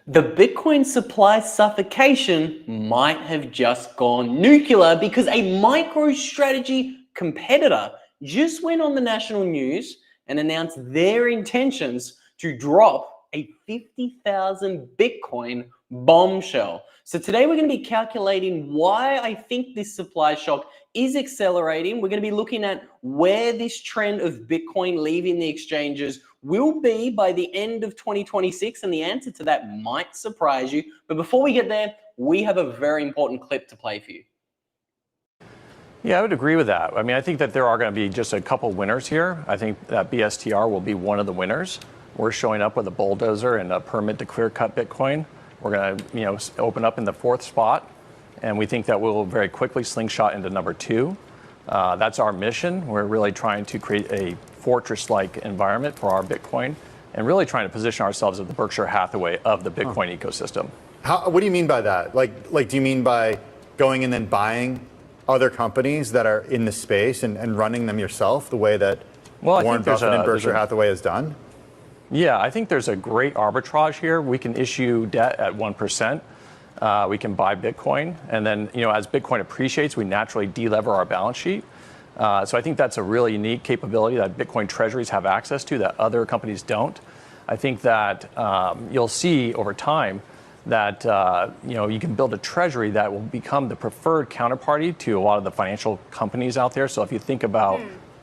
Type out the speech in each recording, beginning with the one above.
The Bitcoin supply suffocation might have just gone nuclear because a MicroStrategy competitor just went on the national news and announced their intentions to drop a 50,000 Bitcoin bombshell. So today we're going to be calculating why I think this supply shock is accelerating. We're going to be looking at where this trend of Bitcoin leaving the exchanges will be by the end of 2026, and the answer to that might surprise you. But before we get there, we have a very important clip to play for you. Yeah, I would agree with that. I mean, I think that there are going to be just a couple winners here. I think that BSTR will be one of the winners. We're showing up with a bulldozer and a permit to clear cut Bitcoin. We're going to, open up in the 4th spot, and we think that we'll very quickly slingshot into number 2. That's our mission. We're really trying to create a fortress-like environment for our Bitcoin, and really trying to position ourselves as the Berkshire Hathaway of the Bitcoin ecosystem. What do you mean by that? Like, do you mean by going and then buying other companies that are in the space and running them yourself the way that Warren Buffett and Berkshire Hathaway has done? Yeah, I think there's a great arbitrage here. We can issue debt at 1%. We can buy Bitcoin. And then, as Bitcoin appreciates, we naturally de-lever our balance sheet. So I think that's a really unique capability that Bitcoin treasuries have access to that other companies don't. I think that you'll see over time that you can build a treasury that will become the preferred counterparty to a lot of the financial companies out there. So if you think about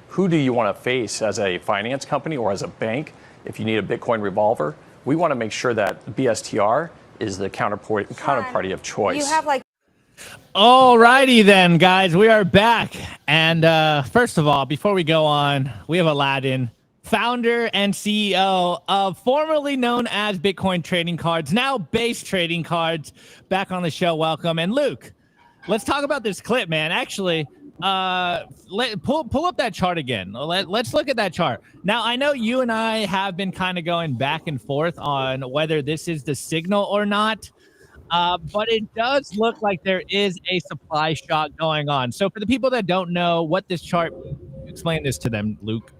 who do you want to face as a finance company or as a bank, if you need a Bitcoin revolver, we want to make sure that BSTR is the counterparty of choice. You have All righty then, guys, we are back. And first of all, before we go on, we have Alladan, founder and CEO of formerly known as Bitcoin Trading Cards, now Base Trading Cards, back on the show. Welcome. And Luke, let's talk about this clip, man. Actually, pull up that chart again. Let's look at that chart. Now, I know you and I have been kind of going back and forth on whether this is the signal or not. But it does look like there is a supply shock going on. So for the people that don't know what this chart, explain this to them, Luke.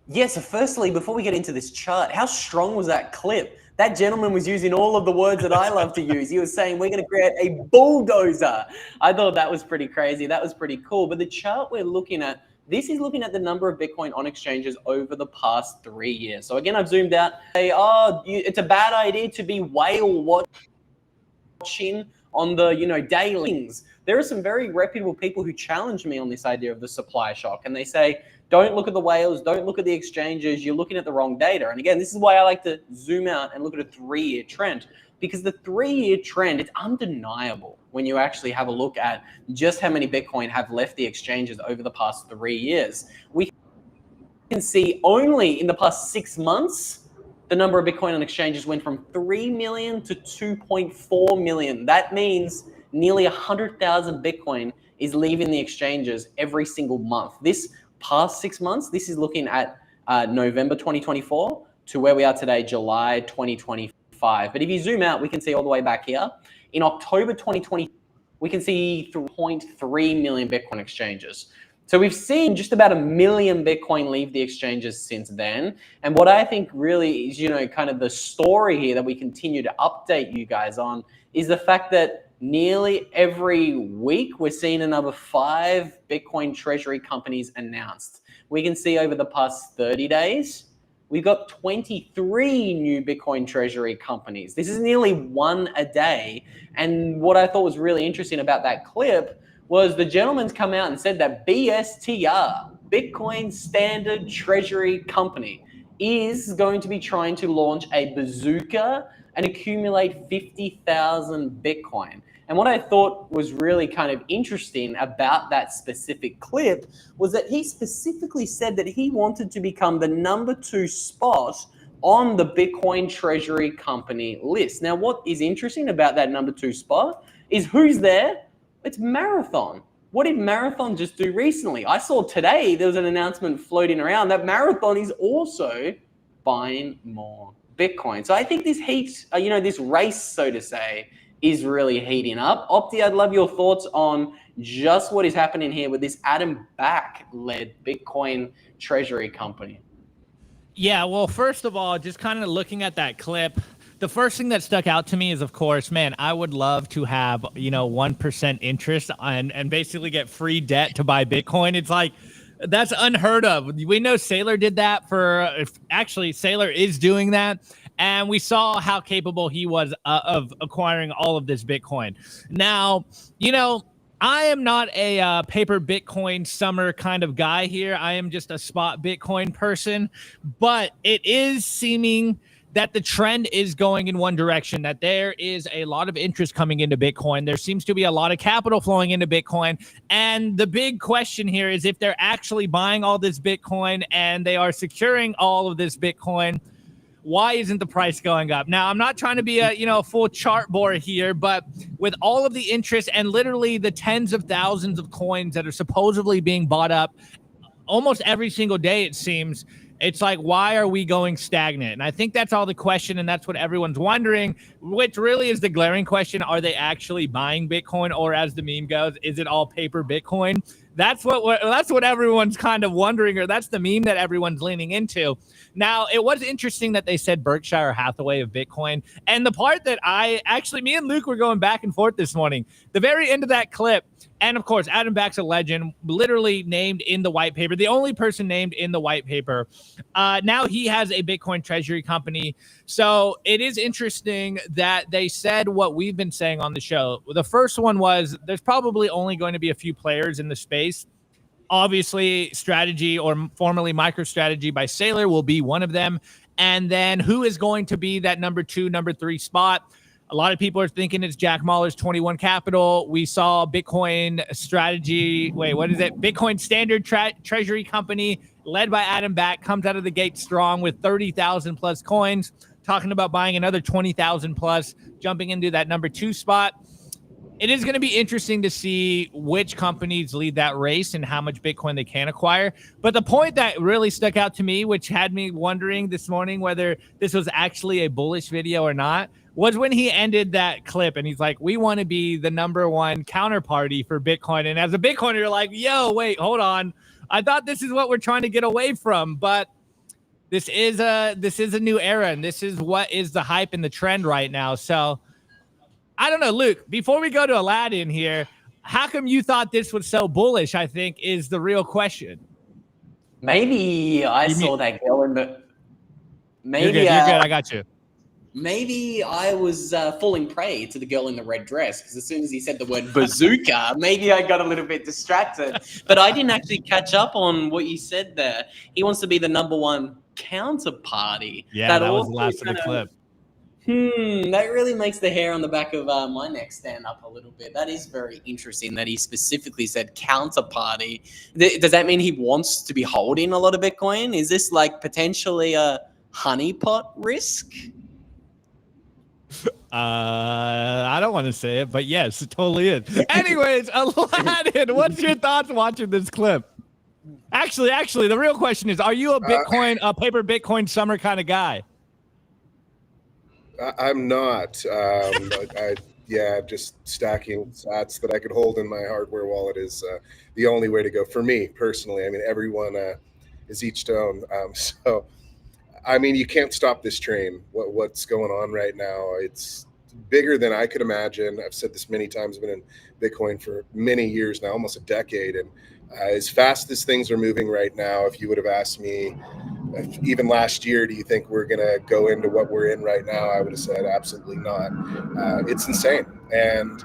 Yeah, so firstly, before we get into this chart, how strong was that clip? That gentleman was using all of the words that I love to use. He was saying, we're going to create a bulldozer. I thought that was pretty crazy. That was pretty cool. But the chart we're looking at, this is looking at the number of Bitcoin on exchanges over the past 3 years. So again, I've zoomed out. Say, it's a bad idea to be whale watching on the, dailies. There are some very reputable people who challenge me on this idea of the supply shock. And they say, don't look at the whales, don't look at the exchanges, you're looking at the wrong data. And again, this is why I like to zoom out and look at a 3-year trend, because the 3-year trend, it's undeniable when you actually have a look at just how many Bitcoin have left the exchanges over the past 3 years. We can see only in the past 6 months, the number of Bitcoin on exchanges went from 3 million to 2.4 million. That means nearly 100,000 Bitcoin is leaving the exchanges every single month. This past 6 months, this is looking at November 2024 to where we are today, July 2025. But if you zoom out, we can see all the way back here. In October 2020, we can see 3.3 million Bitcoin exchanges. So we've seen just about 1 million Bitcoin leave the exchanges since then. And what I think really is, kind of the story here that we continue to update you guys on is the fact that nearly every week, we're seeing another 5 Bitcoin treasury companies announced. We can see over the past 30 days, we've got 23 new Bitcoin treasury companies. This is nearly 1 a day. And what I thought was really interesting about that clip was the gentleman's come out and said that BSTR, Bitcoin Standard Treasury Company, is going to be trying to launch a bazooka and accumulate 50,000 Bitcoin. And what I thought was really kind of interesting about that specific clip was that he specifically said that he wanted to become the number 2 spot on the Bitcoin Treasury Company list. Now, what is interesting about that number 2 spot is who's there? It's Marathon. What did Marathon just do recently? I saw today there was an announcement floating around that Marathon is also buying more Bitcoin. So I think this heat, this race, so to say, is really heating up. Opti, I'd love your thoughts on just what is happening here with this Adam Back-led Bitcoin treasury company. Yeah, well, first of all, just kind of looking at that clip, the first thing that stuck out to me is, of course, man, I would love to have, 1% interest and basically get free debt to buy Bitcoin. It's like, that's unheard of. We know Saylor did that actually Saylor is doing that. And we saw how capable he was of acquiring all of this Bitcoin. Now, I am not a paper Bitcoin summer kind of guy here. I am just a spot Bitcoin person, but it is seeming that the trend is going in one direction, that there is a lot of interest coming into Bitcoin. There seems to be a lot of capital flowing into Bitcoin. And the big question here is if they're actually buying all this Bitcoin and they are securing all of this Bitcoin, why isn't the price going up? Now, I'm not trying to be a full chart board here, but with all of the interest and literally the tens of thousands of coins that are supposedly being bought up almost every single day, it seems, it's like, why are we going stagnant? And I think that's all the question, and that's what everyone's wondering, which really is the glaring question. Are they actually buying Bitcoin, or as the meme goes, is it all paper Bitcoin? That's what everyone's kind of wondering, or that's the meme that everyone's leaning into. Now, it was interesting that they said Berkshire Hathaway of Bitcoin. And the part that me and Luke were going back and forth this morning, the very end of that clip, and of course, Adam Back's a legend, literally named in the white paper, the only person named in the white paper. Now he has a Bitcoin treasury company. So it is interesting that they said what we've been saying on the show. The first one was there's probably only going to be a few players in the space. Obviously, Strategy, or formerly Microstrategy by Saylor, will be one of them. And then who is going to be that number 2, number 3 spot? A lot of people are thinking it's Jack Mallers' 21 Capital. We saw Bitcoin Strategy. Bitcoin Standard Treasury Company, led by Adam Back, comes out of the gate strong with 30,000 plus coins, talking about buying another 20,000 plus, jumping into that number 2 spot. It is going to be interesting to see which companies lead that race and how much Bitcoin they can acquire. But the point that really stuck out to me, which had me wondering this morning whether this was actually a bullish video or not, was when he ended that clip and he's like, we want to be the number 1 counterparty for Bitcoin. And as a Bitcoiner, you're like, yo, wait, hold on. I thought this is what we're trying to get away from. But this is a new era, and this is what is the hype and the trend right now. So I don't know, Luke, before we go to Alladan here, how come you thought this was so bullish, I think, is the real question. Maybe I saw that girl in the... Maybe you're good. I got you. Maybe I was falling prey to the girl in the red dress, because as soon as he said the word bazooka, maybe I got a little bit distracted. But I didn't actually catch up on what you said there. He wants to be the number 1 counterparty. Yeah, that was the last of the clip. That really makes the hair on the back of my neck stand up a little bit. That is very interesting that he specifically said counterparty. Does that mean he wants to be holding a lot of Bitcoin? Is this like potentially a honeypot risk? I don't want to say it, but yes, it totally is. Anyways, Alladan, what's your thoughts watching this clip? Actually, the real question is, are you a paper Bitcoin summer kind of guy? I'm not. Just stacking sats that I could hold in my hardware wallet is the only way to go for me personally. I mean, everyone is each to own. So, I mean, you can't stop this train. What's going on right now? It's bigger than I could imagine. I've said this many times. I've been in Bitcoin for many years now, almost a decade. And as fast as things are moving right now, if you would have asked me even last year, do you think we're going to go into what we're in right now? I would have said absolutely not. It's insane. And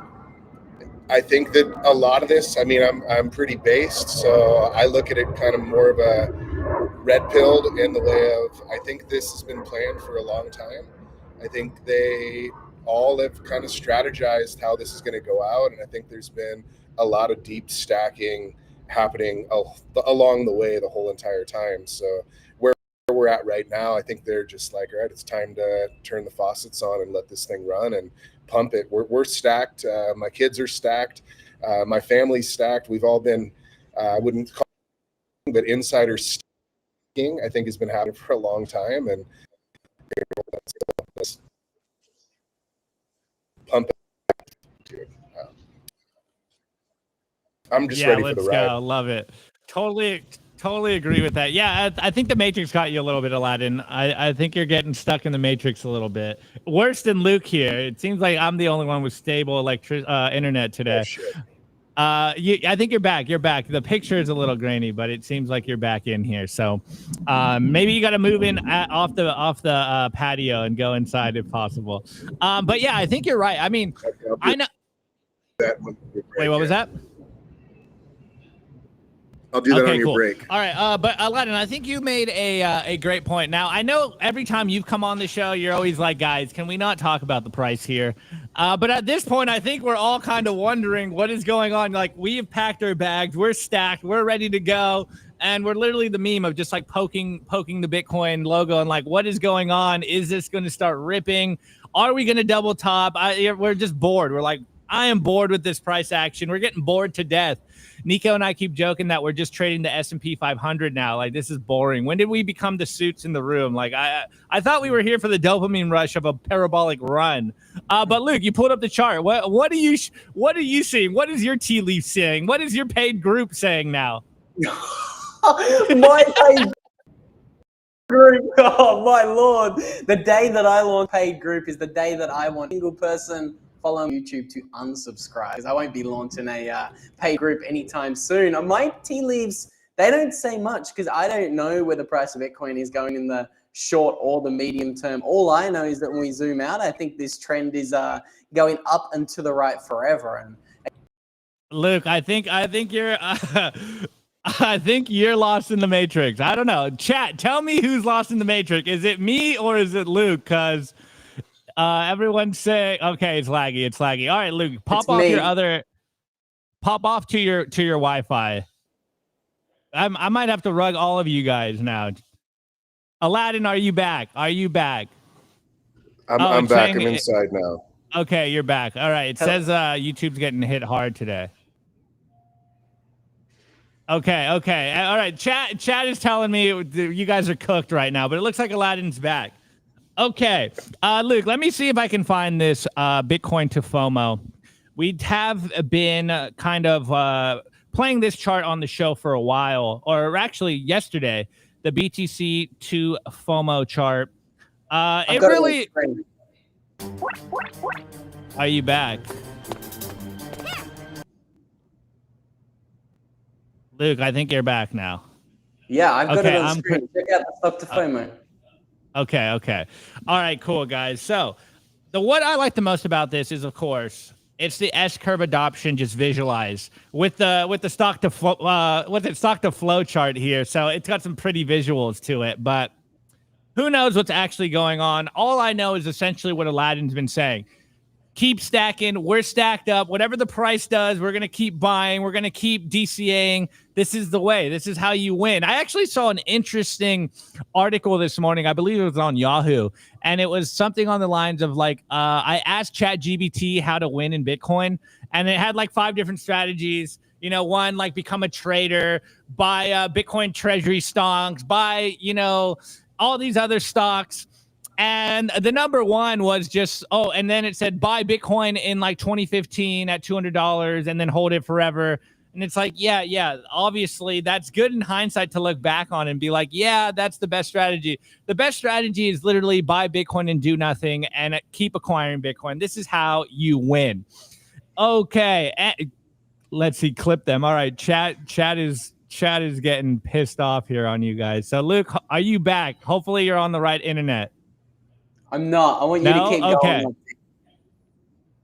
I think that a lot of this, I mean, I'm pretty based, so I look at it kind of more of a red pilled in the way of, I think this has been planned for a long time. I think they all have kind of strategized how this is going to go out. And I think there's been a lot of deep stacking happening along the way the whole entire time. So where we're at right now, I think they're just like, all right, it's time to turn the faucets on and let this thing run and pump it. We're stacked. My kids are stacked. My family's stacked. We've all been, I wouldn't call it, but insider stacking, I think, has been happening for a long time. And let's pump it. Dude. I'm just ready for the ride. Go. Love it. Totally Totally agree with that. Yeah, I think the Matrix got you a little bit, Alladan. I think you're getting stuck in the Matrix a little bit. Worse than Luke here. It seems like I'm the only one with stable internet today. I think you're back. You're back. The picture is a little grainy, but it seems like you're back in here. So maybe you got to move in off the patio and go inside if possible. But yeah, I think you're right. I mean, I know. Wait, what was that? I'll do that on your break. All right, but Alladan, I think you made a great point. Now, I know every time you've come on the show, you're always like, guys, can we not talk about the price here? But at this point, I think we're all kind of wondering what is going on. Like, we have packed our bags, we're stacked, we're ready to go, and we're literally the meme of just like poking the Bitcoin logo and like, what is going on? Is this going to start ripping? Are we going to double top? We're just bored. We're like, I am bored with this price action. We're getting bored to death. Nico and I keep joking that we're just trading the S&P 500 now. Like, this is boring. When did we become the suits in the room? Like, I thought we were here for the dopamine rush of a parabolic run. But Luke, you pulled up the chart. What are you seeing? What is your tea leaf saying? What is your paid group saying now? My paid group. Oh my lord! The day that I launch paid group is the day that I want a single person follow YouTube to unsubscribe, because I won't be launching a paid group anytime soon. My tea leaves, they don't say much because I don't know where the price of Bitcoin is going in the short or the medium term. All I know is that when we zoom out, I think this trend is going up and to the right forever. And Luke, I think you're I think you're lost in the Matrix. I don't know. Chat, tell me who's lost in the Matrix. Is it me or is it Luke? Because everyone's saying, okay, it's laggy. It's laggy. All right, Luke, pop off to your Wi-Fi. I might have to rug all of you guys now. Alladan, are you back? Are you back? I'm back. I'm inside now. Okay, you're back. All right. It says YouTube's getting hit hard today. Okay. All right. Chat is telling me you guys are cooked right now, but it looks like Aladdin's back. Okay. Luke, let me see if I can find this Bitcoin to FOMO. We have been kind of playing this chart on the show for a while, or actually yesterday, the BTC to FOMO chart. It really... Are you back? Luke, I think you're back now. Yeah, I've got it on the screen. Check out the stock to FOMO. Okay. All right, cool, guys. So what I like the most about this is, of course, it's the S-curve adoption just visualized with the stock to flow chart here. So it's got some pretty visuals to it, but who knows what's actually going on? All I know is essentially what Aladdin's been saying. Keep stacking. We're stacked up. Whatever the price does, we're going to keep buying. We're going to keep DCAing. This is the way. This is how you win. I actually saw an interesting article this morning. I believe it was on Yahoo. And it was something on the lines of like, I asked ChatGPT how to win in Bitcoin. And it had like 5 different strategies. You know, one, like become a trader, buy Bitcoin treasury stocks, buy, all these other stocks. And the number one was just, and then it said buy Bitcoin in like 2015 at $200 and then hold it forever. And it's like, yeah, obviously that's good in hindsight to look back on and be like, yeah, that's the best strategy. The best strategy is literally buy Bitcoin and do nothing and keep acquiring Bitcoin. This is how you win. Okay. Let's see, clip them. All right. Chat is getting pissed off here on you guys. So Luke, are you back? Hopefully you're on the right internet. I'm not. I want you to keep going.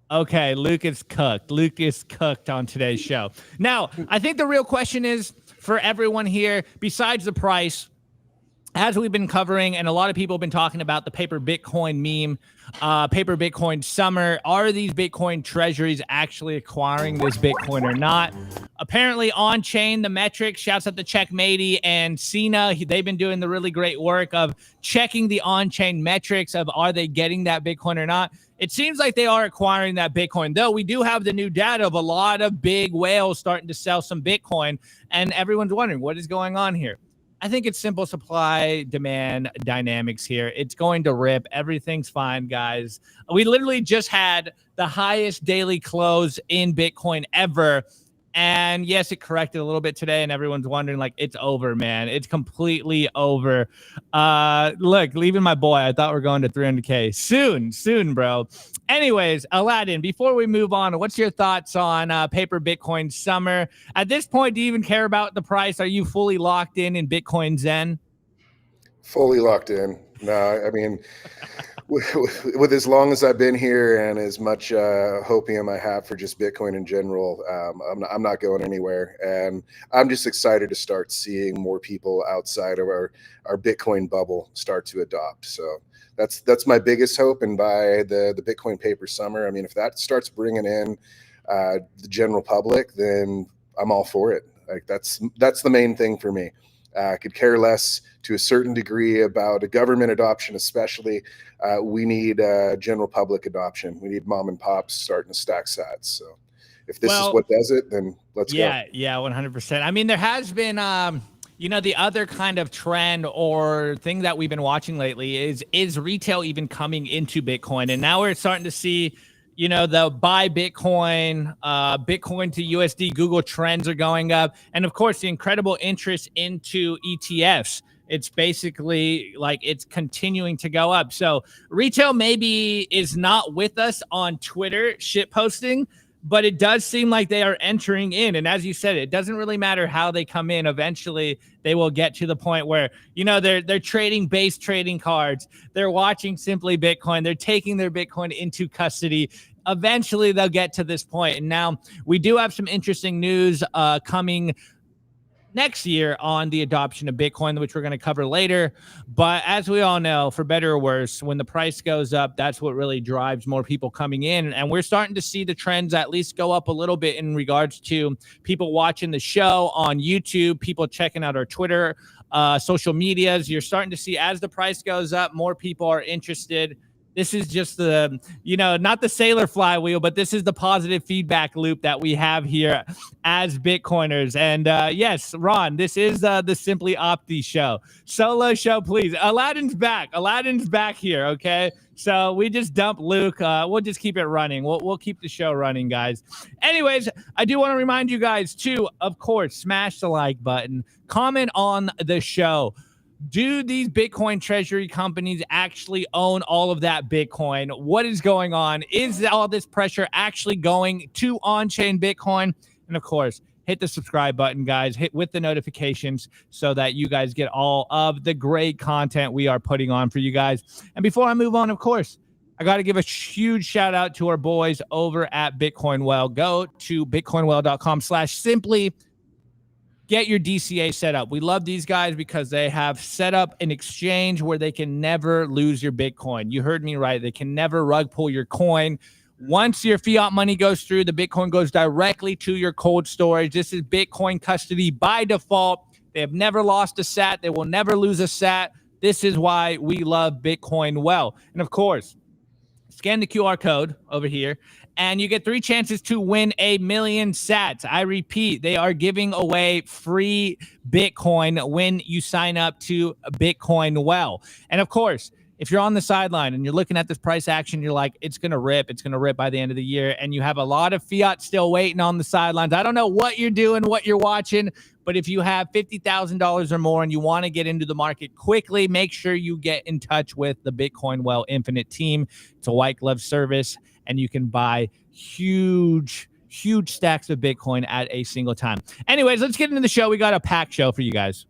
Okay, Luke is cooked. Luke is cooked on today's show. Now, I think the real question is for everyone here, besides the price, as we've been covering, and a lot of people have been talking about the paper Bitcoin meme, paper Bitcoin summer. Are these Bitcoin treasuries actually acquiring this Bitcoin or not? Apparently on chain, the metrics, shouts out to Checkmatey and Cena. They've been doing the really great work of checking the on-chain metrics of are they getting that Bitcoin or not. It seems like they are acquiring that Bitcoin, though we do have the new data of a lot of big whales starting to sell some Bitcoin, and everyone's wondering what is going on here. I think it's simple supply demand dynamics here. It's going to rip. Everything's fine, guys. We literally just had the highest daily close in Bitcoin ever. And yes, it corrected a little bit today, and everyone's wondering, like, it's over, man. It's completely over. Look, leaving my boy. I thought we we're going to 300K. Soon, bro. Anyways, Alladan, before we move on, what's your thoughts on paper Bitcoin summer? At this point, do you even care about the price? Are you fully locked in Bitcoin Zen? Fully locked in. No, I mean, with as long as I've been here and as much hopium I have for just Bitcoin in general, I'm not going anywhere. And I'm just excited to start seeing more people outside of our Bitcoin bubble start to adopt. So that's my biggest hope. And by the Bitcoin paper summer, I mean, if that starts bringing in the general public, then I'm all for it. Like that's the main thing for me. I could care less to a certain degree about a government adoption, especially. We need general public adoption. We need mom and pops starting to stack sats. So if this is what does it, then let's go. Yeah, 100%. I mean, there has been, the other kind of trend or thing that we've been watching lately is retail even coming into Bitcoin. And now we're starting to see, the buy Bitcoin, Bitcoin to USD, Google trends are going up. And of course, the incredible interest into ETFs. It's basically like it's continuing to go up. So retail maybe is not with us on Twitter shit posting, but it does seem like they are entering in. And as you said, it doesn't really matter how they come in. Eventually, they will get to the point where, they're trading base trading cards. They're watching Simply Bitcoin. They're taking their Bitcoin into custody. Eventually, they'll get to this point. And now we do have some interesting news coming next year on the adoption of Bitcoin, which we're going to cover later. But as we all know, for better or worse, when the price goes up, that's what really drives more people coming in. And we're starting to see the trends at least go up a little bit in regards to people watching the show on YouTube, people checking out our Twitter, social medias. You're starting to see as the price goes up, more people are interested. This is just the, not the sailor flywheel, but this is the positive feedback loop that we have here as Bitcoiners. And yes, Ron, this is the Simply Opti show. Solo show, please. Aladdin's back here, okay? So we just dump Luke. We'll just keep it running. We'll keep the show running, guys. Anyways, I do want to remind you guys, too, of course, smash the like button. Comment on the show. Do these Bitcoin treasury companies actually own all of that Bitcoin? What is going on? Is all this pressure actually going to on-chain Bitcoin? And of course, hit the subscribe button, guys. Hit with the notifications so that you guys get all of the great content we are putting on for you guys. And before I move on, of course, I got to give a huge shout out to our boys over at Bitcoin Well. Go to bitcoinwell.com/simply. Get your DCA set up. We love these guys because they have set up an exchange where they can never lose your Bitcoin. You heard me right. They can never rug pull your coin. Once your fiat money goes through, the Bitcoin goes directly to your cold storage. This is Bitcoin custody by default. They have never lost a sat. They will never lose a sat. This is why we love Bitcoin Well. And of course, scan the QR code over here, and you get 3 chances to win 1,000,000 sats. I repeat, they are giving away free Bitcoin when you sign up to Bitcoin Well. And of course, if you're on the sideline and you're looking at this price action, you're like, it's going to rip by the end of the year. And you have a lot of fiat still waiting on the sidelines. I don't know what you're doing, what you're watching, but if you have $50,000 or more and you want to get into the market quickly, make sure you get in touch with the Bitcoin Well Infinite team. It's a white glove service, and you can buy huge stacks of Bitcoin at a single time. Anyways, let's get into the show. We got a packed show for you guys.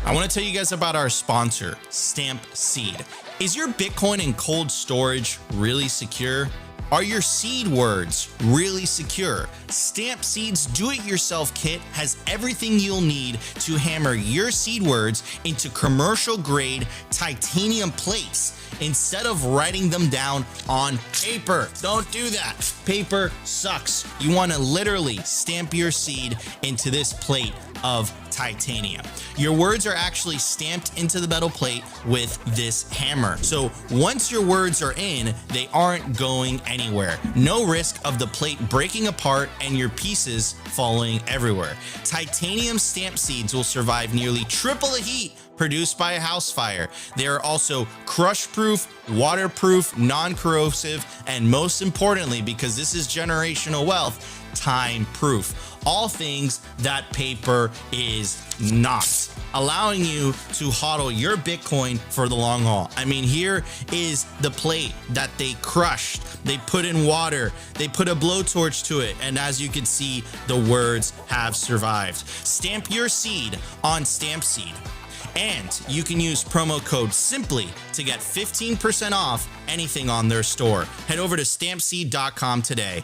I want to tell you guys about our sponsor, Stamp Seed. Is your Bitcoin in cold storage really secure? Are your seed words really secure? Stamp Seed's do-it-yourself kit has everything you'll need to hammer your seed words into commercial-grade titanium plates instead of writing them down on paper. Don't do that. Paper sucks. You want to literally stamp your seed into this plate of titanium. Your words are actually stamped into the metal plate with this hammer. So once your words are in, they aren't going anywhere. No risk of the plate breaking apart and your pieces falling everywhere. Titanium stamp seeds will survive nearly triple the heat produced by a house fire. They are also crush-proof, waterproof, non-corrosive, and most importantly, because this is generational wealth, time-proof. All things that paper is not, allowing you to hodl your Bitcoin for the long haul. I mean, here is the plate that they crushed. They put in water, they put a blowtorch to it, and as you can see, the words have survived. Stamp your seed on Stampseed. And you can use promo code SIMPLY to get 15% off anything on their store. Head over to stampseed.com today.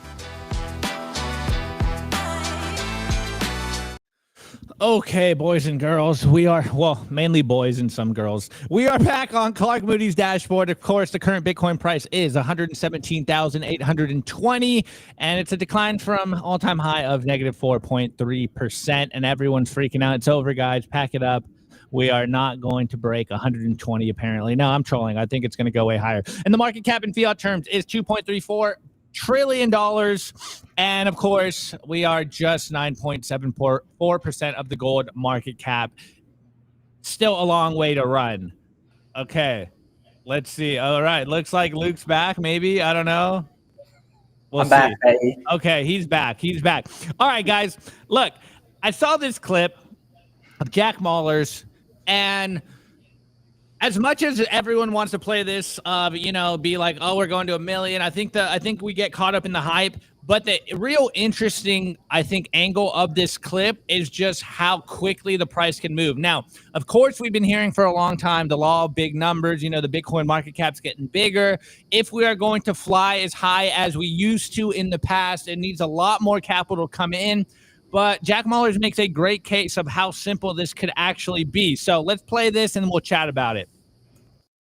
Okay, boys and girls, we are, well, mainly boys and some girls. We are back on Clark Moody's dashboard. Of course, the current Bitcoin price is 117,820, and it's a decline from all-time high of negative 4.3%, and everyone's freaking out. It's over, guys. Pack it up. We are not going to break 120, apparently. No, I'm trolling. I think it's going to go way higher. And the market cap in fiat terms is $2.34 trillion. And of course, we are just 9.74% of the gold market cap. Still a long way to run. Okay, let's see. All right, looks like Luke's back, maybe. I don't know. We'll I'm see. back, baby. Okay, he's back. He's back. All right, guys. Look, I saw this clip of Jack Mallers, and as much as everyone wants to play this, be like, oh, we're going to 1 million. I think we get caught up in the hype. But the real interesting, I think, angle of this clip is just how quickly the price can move. Now, of course, we've been hearing for a long time the law of big numbers. The Bitcoin market cap's getting bigger. If we are going to fly as high as we used to in the past, it needs a lot more capital to come in. But Jack Mallers makes a great case of how simple this could actually be. So let's play this and we'll chat about it.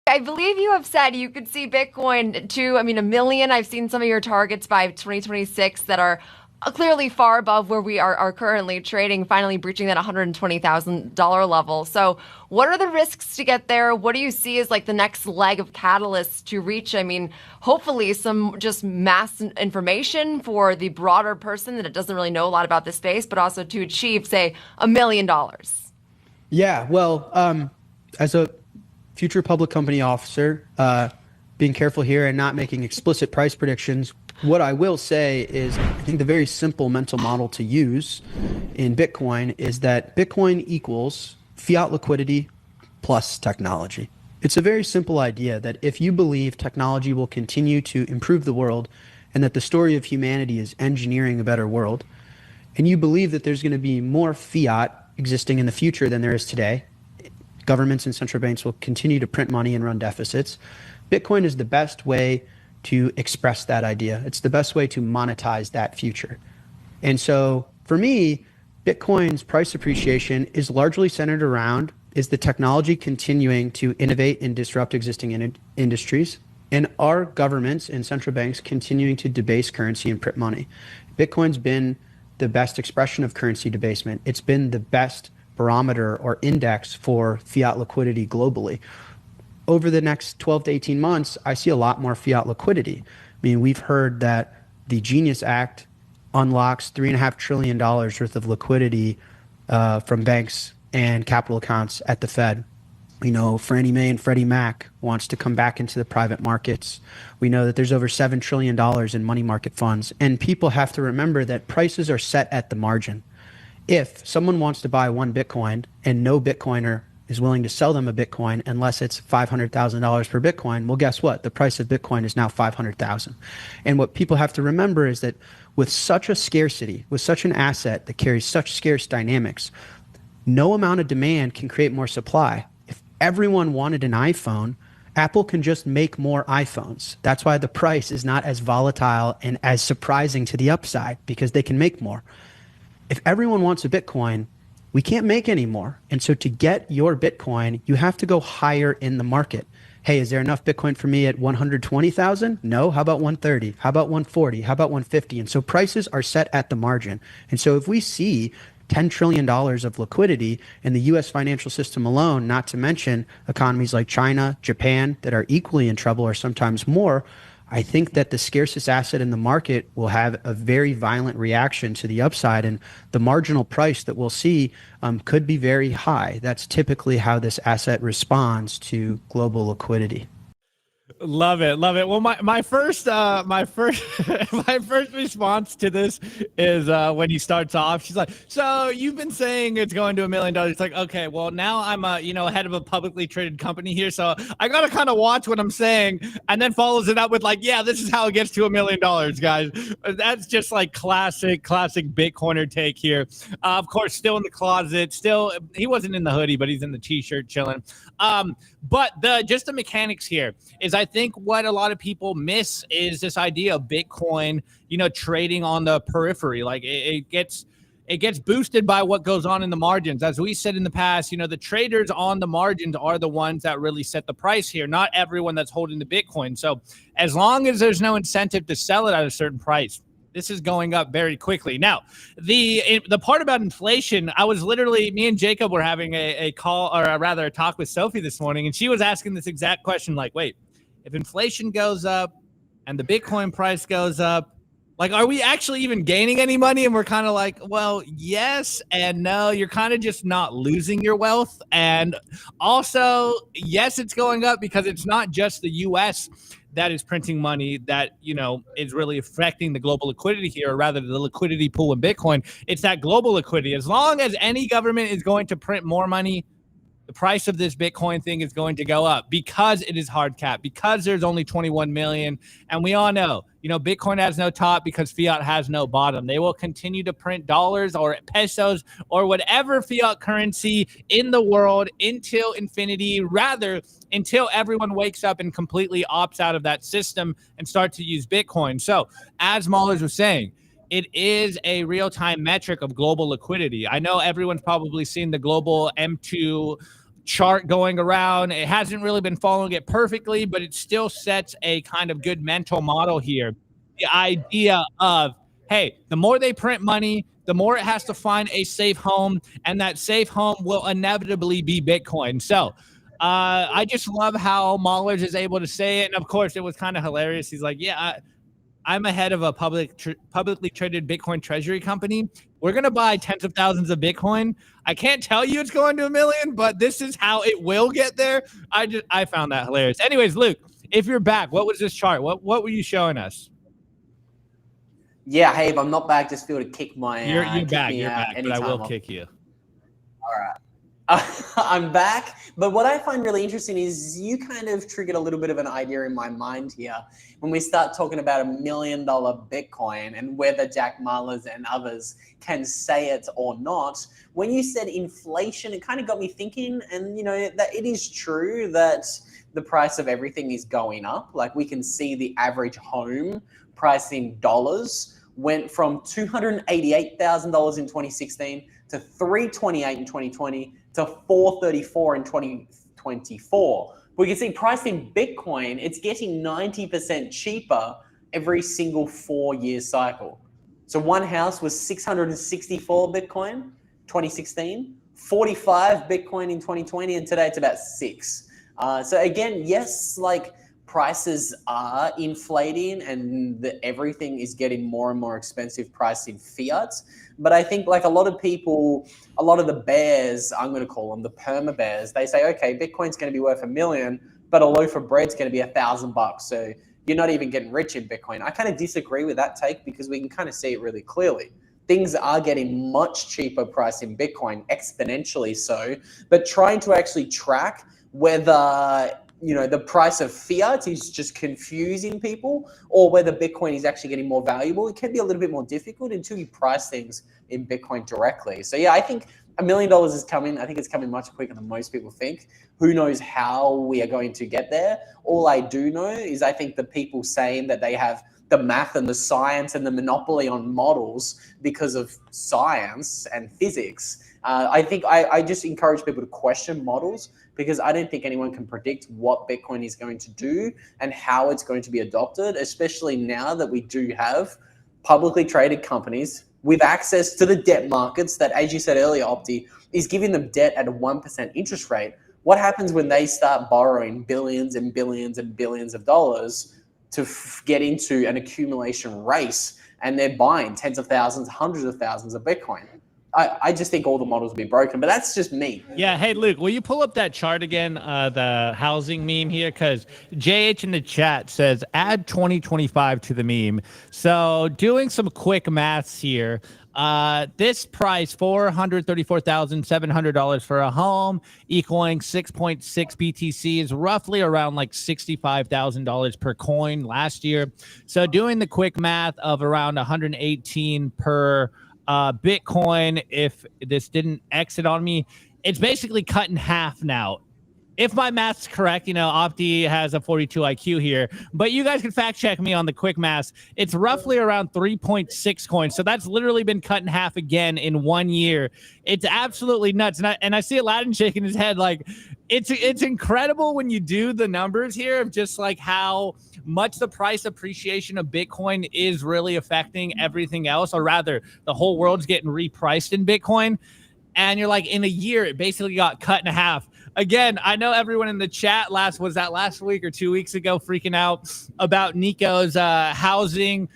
I believe you have said you could see Bitcoin to, 1 million. I've seen some of your targets by 2026 that are clearly far above where we are currently trading, finally breaching that $120,000 level. So what are the risks to get there? What do you see as like the next leg of catalyst to reach? Hopefully some just mass information for the broader person that doesn't really know a lot about this space, but also to achieve, say, $1 million. Yeah, well, as a future public company officer, being careful here and not making explicit price predictions, what I will say is I think the very simple mental model to use in Bitcoin is that Bitcoin equals fiat liquidity plus technology. It's a very simple idea that if you believe technology will continue to improve the world and that the story of humanity is engineering a better world, and you believe that there's going to be more fiat existing in the future than there is today, governments and central banks will continue to print money and run deficits, Bitcoin is the best way to express that idea. It's the best way to monetize that future. And so for me, Bitcoin's price appreciation is largely centered around is the technology continuing to innovate and disrupt existing industries, and our governments and central banks continuing to debase currency and print money. Bitcoin's been the best expression of currency debasement. It's been the best barometer or index for fiat liquidity globally. Over the next 12 to 18 months, I see a lot more fiat liquidity. We've heard that the Genius Act unlocks $3.5 trillion worth of liquidity from banks and capital accounts at the Fed. We know Fannie Mae and Freddie Mac wants to come back into the private markets. We know that there's over $7 trillion in money market funds. And people have to remember that prices are set at the margin. If someone wants to buy one Bitcoin and no Bitcoiner is willing to sell them a Bitcoin unless it's $500,000 per Bitcoin, well, guess what? The price of Bitcoin is now $500,000. And what people have to remember is that with such a scarcity, with such an asset that carries such scarce dynamics, no amount of demand can create more supply. If everyone wanted an iPhone, Apple can just make more iPhones. That's why the price is not as volatile and as surprising to the upside, because they can make more. If everyone wants a Bitcoin, we can't make any more. And so to get your Bitcoin, you have to go higher in the market. Hey, is there enough Bitcoin for me at 120,000? No. How about 130? How about 140? How about 150? And so prices are set at the margin. And so if we see $10 trillion of liquidity in the US financial system alone, not to mention economies like China, Japan, that are equally in trouble or sometimes more, I think that the scarcest asset in the market will have a very violent reaction to the upside, and the marginal price that we'll see could be very high. That's typically how this asset responds to global liquidity. Love it, love it. Well, my first my first response to this is when he starts off, she's like, "So you've been saying it's going to $1 million." It's like, okay, well now I'm head of a publicly traded company here, so I gotta kind of watch what I'm saying, and then follows it up with like, "Yeah, this is how it gets to $1 million, guys." That's just like classic Bitcoiner take here. Of course, still in the closet. Still, he wasn't in the hoodie, but he's in the t-shirt chilling. But just the mechanics here is, I think what a lot of people miss is this idea of Bitcoin, trading on the periphery. Like it gets boosted by what goes on in the margins. As we said in the past, the traders on the margins are the ones that really set the price here, not everyone that's holding the Bitcoin. So as long as there's no incentive to sell it at a certain price, this is going up very quickly. Now, the part about inflation, me and Jacob were having a call, or rather a talk with Sophie this morning, and she was asking this exact question, like, wait, if inflation goes up and the Bitcoin price goes up, like, are we actually even gaining any money? And we're kind of like, well, yes and no. You're kind of just not losing your wealth. And also, yes, it's going up because it's not just the U.S. that is printing money that, is really affecting the global liquidity here, or rather the liquidity pool in Bitcoin. It's that global liquidity. As long as any government is going to print more money, the price of this Bitcoin thing is going to go up because it is hard capped, because there's only 21 million. And we all know, Bitcoin has no top because fiat has no bottom. They will continue to print dollars or pesos or whatever fiat currency in the world until infinity, rather until everyone wakes up and completely opts out of that system and start to use Bitcoin. So as Maulers was saying, it is a real-time metric of global liquidity. I know everyone's probably seen the global M2 chart going around. It hasn't really been following it perfectly, but it still sets a kind of good mental model here. The idea of, hey, the more they print money, the more it has to find a safe home, and that safe home will inevitably be Bitcoin. So I just love how Maulers is able to say it. And of course, it was kind of hilarious. He's like, yeah, I'm ahead of a publicly traded Bitcoin treasury company. We're going to buy tens of thousands of Bitcoin. I can't tell you it's going to $1 million, but this is how it will get there. I found that hilarious. Anyways, Luke, if you're back, what was this chart? What were you showing us? Yeah, Habe, I'm not back. Just feel to kick my. You're back, but I will kick you. All right. I'm back, but what I find really interesting is you kind of triggered a little bit of an idea in my mind here when we start talking about $1 million Bitcoin and whether Jack Mallers and others can say it or not. When you said inflation, it kind of got me thinking, and that it is true that the price of everything is going up. Like, we can see the average home price in dollars went from $288,000 in 2016 to $328,000 in 2020 to $434,000 in 2024. We can see price in Bitcoin, it's getting 90% cheaper every single 4-year cycle. So one house was 664 Bitcoin, 2016, 45 Bitcoin in 2020, and today it's about 6. So again, yes, like, prices are inflating and everything is getting more and more expensive price in fiat. But I think, like, a lot of people, a lot of the bears, I'm going to call them the perma bears, they say, okay, Bitcoin's going to be worth $1 million, but a loaf of bread's going to be $1,000. So you're not even getting rich in Bitcoin. I kind of disagree with that take because we can kind of see it really clearly. Things are getting much cheaper price in Bitcoin, exponentially so, but trying to actually track whether the price of fiat is just confusing people or whether Bitcoin is actually getting more valuable, it can be a little bit more difficult until you price things in Bitcoin directly. So yeah, I think $1 million is coming. I think it's coming much quicker than most people think. Who knows how we are going to get there? All I do know is I think the people saying that they have the math and the science and the monopoly on models because of science and physics, I think I just encourage people to question models, because I don't think anyone can predict what Bitcoin is going to do and how it's going to be adopted, especially now that we do have publicly traded companies with access to the debt markets that, as you said earlier, Opti, is giving them debt at a 1% interest rate. What happens when they start borrowing billions and billions and billions of dollars to get into an accumulation race, and they're buying tens of thousands, hundreds of thousands of Bitcoin. I just think all the models will be broken, but that's just me. Yeah. Hey, Luke, will you pull up that chart again, the housing meme here? Because JH in the chat says add 2025 to the meme. So doing some quick maths here, this price, $434,700 for a home, equaling 6.6 BTC, is roughly around like $65,000 per coin last year. So doing the quick math of around 118 per Bitcoin, if this didn't exit on me, it's basically cut in half now. If my math's correct, Opti has a 42 IQ here, but you guys can fact check me on the quick math. It's roughly around 3.6 coins. So that's literally been cut in half again in 1 year. It's absolutely nuts. And I see Alladan shaking his head like it's incredible when you do the numbers here of just like how much the price appreciation of Bitcoin is really affecting everything else, or rather the whole world's getting repriced in Bitcoin. And you're like, in a year, it basically got cut in half. Again, I know everyone in the chat last week or 2 weeks ago freaking out about Nico's housing,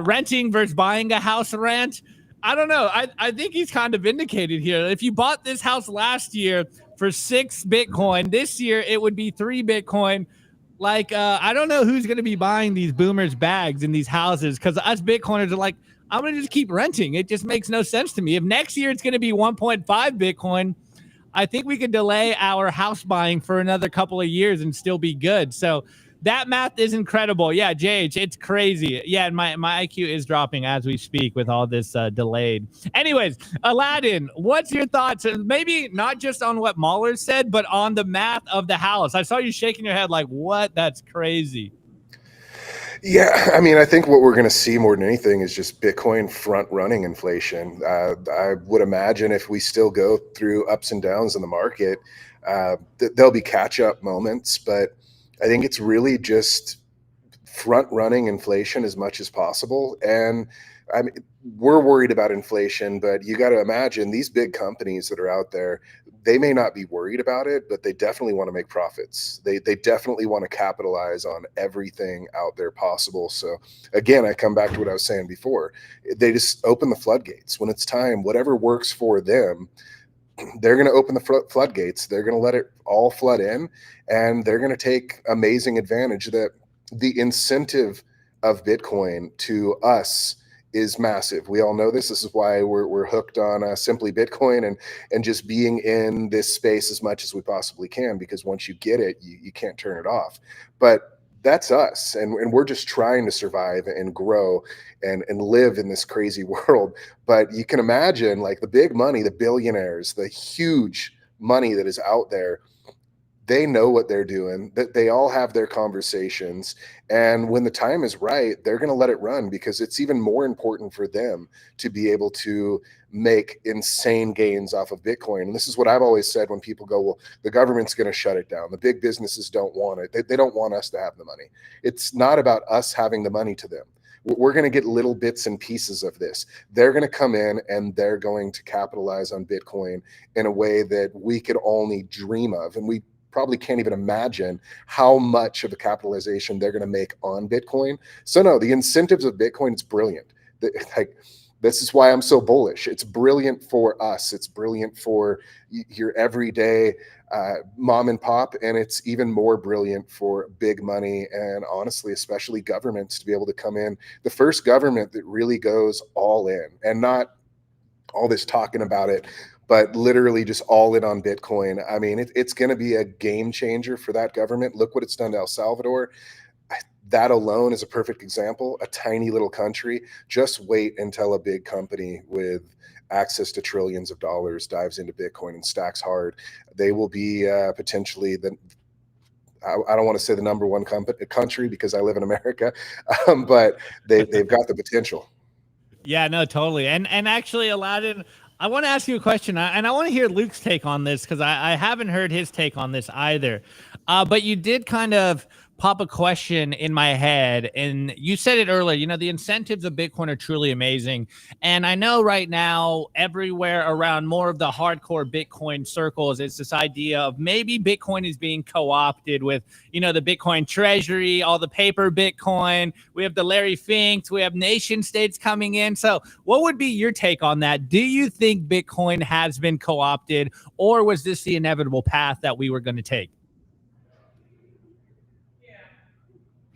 renting versus buying a house rent. I don't know. I think he's kind of vindicated here. If you bought this house last year for 6 Bitcoin, this year it would be 3 Bitcoin. Like, I don't know who's going to be buying these boomers bags in these houses, because us Bitcoiners are like, I'm going to just keep renting. It just makes no sense to me. If next year it's going to be 1.5 Bitcoin, I think we could delay our house buying for another couple of years and still be good. So that math is incredible. Yeah, JH, it's crazy. Yeah, and my IQ is dropping as we speak with all this delayed. Anyways, Alladan, what's your thoughts? Maybe not just on what Mahler said, but on the math of the house. I saw you shaking your head like, what? That's crazy. Yeah, I mean, I think what we're going to see more than anything is just Bitcoin front-running inflation. I would imagine if we still go through ups and downs in the market, there'll be catch-up moments, but I think it's really just front-running inflation as much as possible. And I mean, we're worried about inflation, but you got to imagine these big companies that are out there, they may not be worried about it, but they definitely want to make profits. They definitely want to capitalize on everything out there possible. So again, I come back to what I was saying before. They just open the floodgates. When it's time, whatever works for them, they're going to open the floodgates. They're going to let it all flood in, and they're going to take amazing advantage. That the incentive of Bitcoin to us is massive. We all know this. This is why we're hooked on Simply Bitcoin and just being in this space as much as we possibly can, because once you get it, you can't turn it off. But that's us, and we're just trying to survive and grow and live in this crazy world. But you can imagine, like, the big money, the billionaires, the huge money that is out there, they know what they're doing, that they all have their conversations. And when the time is right, they're going to let it run, because it's even more important for them to be able to make insane gains off of Bitcoin. And this is what I've always said when people go, well, the government's going to shut it down. The big businesses don't want it. They don't want us to have the money. It's not about us having the money to them. We're going to get little bits and pieces of this. They're going to come in and they're going to capitalize on Bitcoin in a way that we could only dream of. And we probably can't even imagine how much of a capitalization they're going to make on Bitcoin. So no, the incentives of Bitcoin, it's brilliant. This is why I'm so bullish. It's brilliant for us. It's brilliant for your everyday mom and pop, and it's even more brilliant for big money, and honestly, especially governments, to be able to come in. The first government that really goes all in, and not all this talking about it, but literally just all in on Bitcoin. I mean, it's going to be a game changer for that government. Look what it's done to El Salvador. That alone is a perfect example. A tiny little country. Just wait until a big company with access to trillions of dollars dives into Bitcoin and stacks hard. They will be potentially I don't want to say the number one country, because I live in America, but they've got the potential. Yeah, no, totally. And actually, Alladan, I want to ask you a question, and I want to hear Luke's take on this, because I haven't heard his take on this either. But you did kind of pop a question in my head, and you said it earlier. You know, the incentives of Bitcoin are truly amazing. And I know right now, everywhere around more of the hardcore Bitcoin circles, it's this idea of maybe Bitcoin is being co-opted with, you know, the Bitcoin treasury, all the paper Bitcoin. We have the Larry Finks, we have nation states coming in. So what would be your take on that? Do you think Bitcoin has been co-opted, or was this the inevitable path that we were going to take?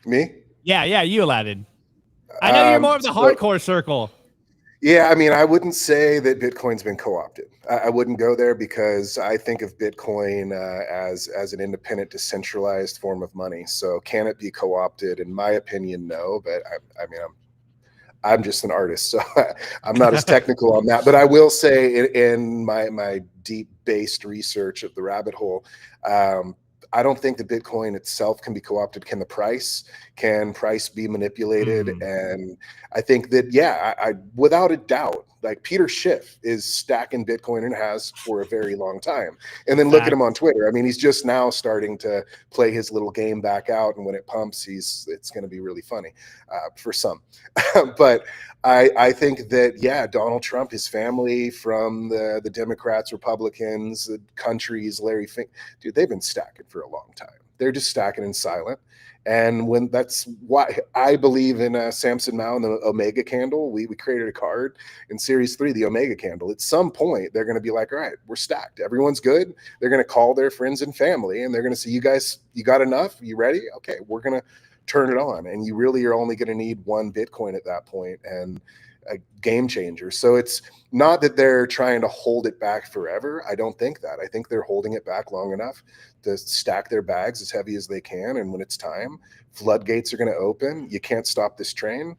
Me? Yeah, you, Aladdin. I know you're more of the hardcore circle. Yeah, I mean, I wouldn't say that Bitcoin's been co-opted. I wouldn't go there because I think of Bitcoin as an independent, decentralized form of money. So can it be co-opted? In my opinion, no. But I mean, I'm just an artist, so I'm not as technical on that. But I will say in my deep-based research of the rabbit hole, I don't think that Bitcoin itself can be co-opted. Can price be manipulated? And I think that, yeah, I without a doubt, like Peter Schiff is stacking Bitcoin and has for a very long time. And then look at him on Twitter. I mean, he's just now starting to play his little game back out. And when it pumps, it's going to be really funny for some. But I think that, yeah, Donald Trump, his family, from the Democrats, Republicans, the countries, Larry Fink, dude, they've been stacking for a long time. They're just stacking in silent. And that's why I believe in Samson Mao and the Omega candle. We created a card in Series 3, the Omega candle. At some point, they're going to be like, all right, we're stacked. Everyone's good. They're going to call their friends and family, and they're going to say, you guys, you got enough? You ready? Okay, we're going to turn it on. And you really are only going to need one Bitcoin at that point, and a game changer. So it's not that they're trying to hold it back forever. I don't think that. I think they're holding it back long enough to stack their bags as heavy as they can. And when it's time, floodgates are going to open. You can't stop this train.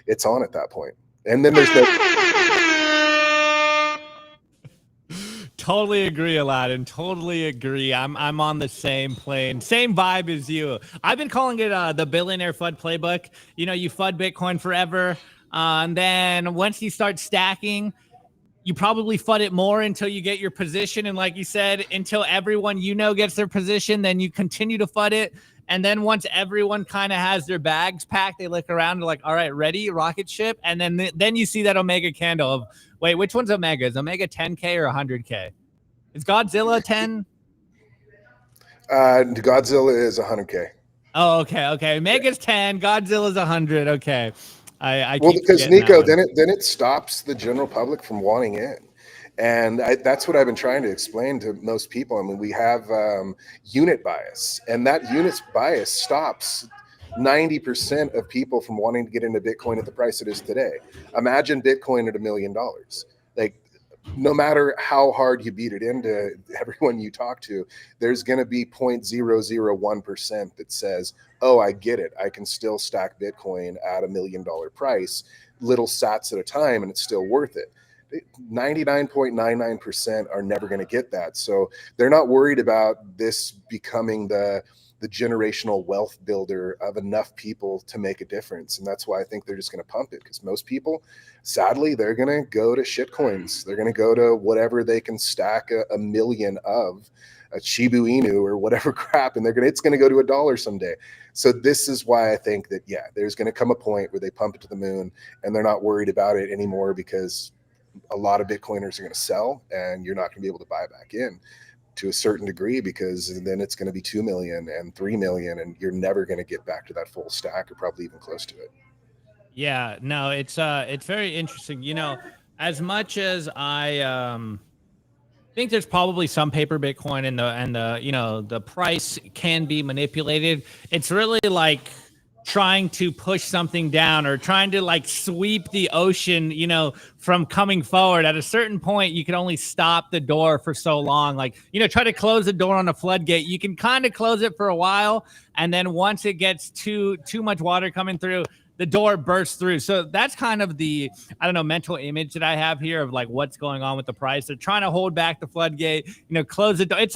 It's on at that point. And then there's Totally agree, Aladdin. Totally agree. I'm on the same plane, same vibe as you. I've been calling it the billionaire FUD playbook. You know, you FUD Bitcoin forever, and then once you start stacking, you probably FUD it more until you get your position. And like you said, until everyone you know gets their position, then you continue to FUD it. And then once everyone kind of has their bags packed, they look around and like, all right, ready, rocket ship. And then you see that Omega candle of, wait, which one's Omega? Is Omega 10K or 100K? Is Godzilla 10? Godzilla is 100K. Oh, okay. Omega's 10, Godzilla's 100. Okay. I well, because Nico, then it stops the general public from wanting in. And that's what I've been trying to explain to most people. I mean, we have unit bias, and that unit bias stops 90% of people from wanting to get into Bitcoin at the price it is today. Imagine Bitcoin at $1 million. Like, no matter how hard you beat it into everyone you talk to, there's going to be 0.001% that says, oh, I get it. I can still stack Bitcoin at $1 million price, little sats at a time, and it's still worth it. 99.99% are never going to get that. So they're not worried about this becoming the generational wealth builder of enough people to make a difference. And that's why I think they're just going to pump it, because most people, sadly, they're going to go to shit coins. They're going to go to whatever they can stack a million of, a Shibu Inu or whatever crap, and it's going to go to $1 someday. So this is why I think that, yeah, there's going to come a point where they pump it to the moon and they're not worried about it anymore, because a lot of Bitcoiners are going to sell and you're not going to be able to buy back in to a certain degree, because then it's going to be 2 million and 3 million, and you're never going to get back to that full stack, or probably even close to it. Yeah, no, it's very interesting. You know, as much as I think there's probably some paper Bitcoin and the you know, the price can be manipulated. It's really like trying to push something down or trying to like sweep the ocean, you know, from coming forward. At a certain point, you can only stop the door for so long. Like, you know, try to close the door on a floodgate. You can kind of close it for a while, and then once it gets too much water coming through, the door bursts through. So that's kind of the, I don't know, mental image that I have here of like what's going on with the price. They're trying to hold back the floodgate, you know, close the door. It's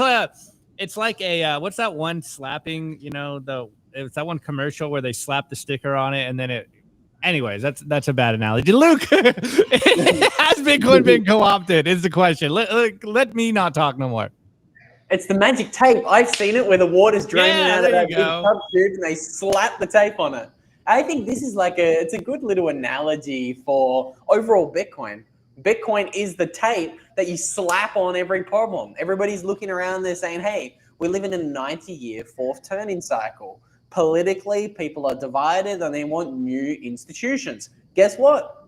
like a what's that one slapping, you know, it's that one commercial where they slap the sticker on it and then it. Anyways, that's a bad analogy. Luke, has Bitcoin been co-opted? Is the question. Let me not talk no more. It's the magic tape. I've seen it where the water's draining out of that big go. cup tube and they slap the tape on it. I think this is it's a good little analogy for overall Bitcoin. Bitcoin is the tape that you slap on every problem. Everybody's looking around there saying, hey, we're living in a 90-year fourth turning cycle. Politically, people are divided and they want new institutions. Guess what?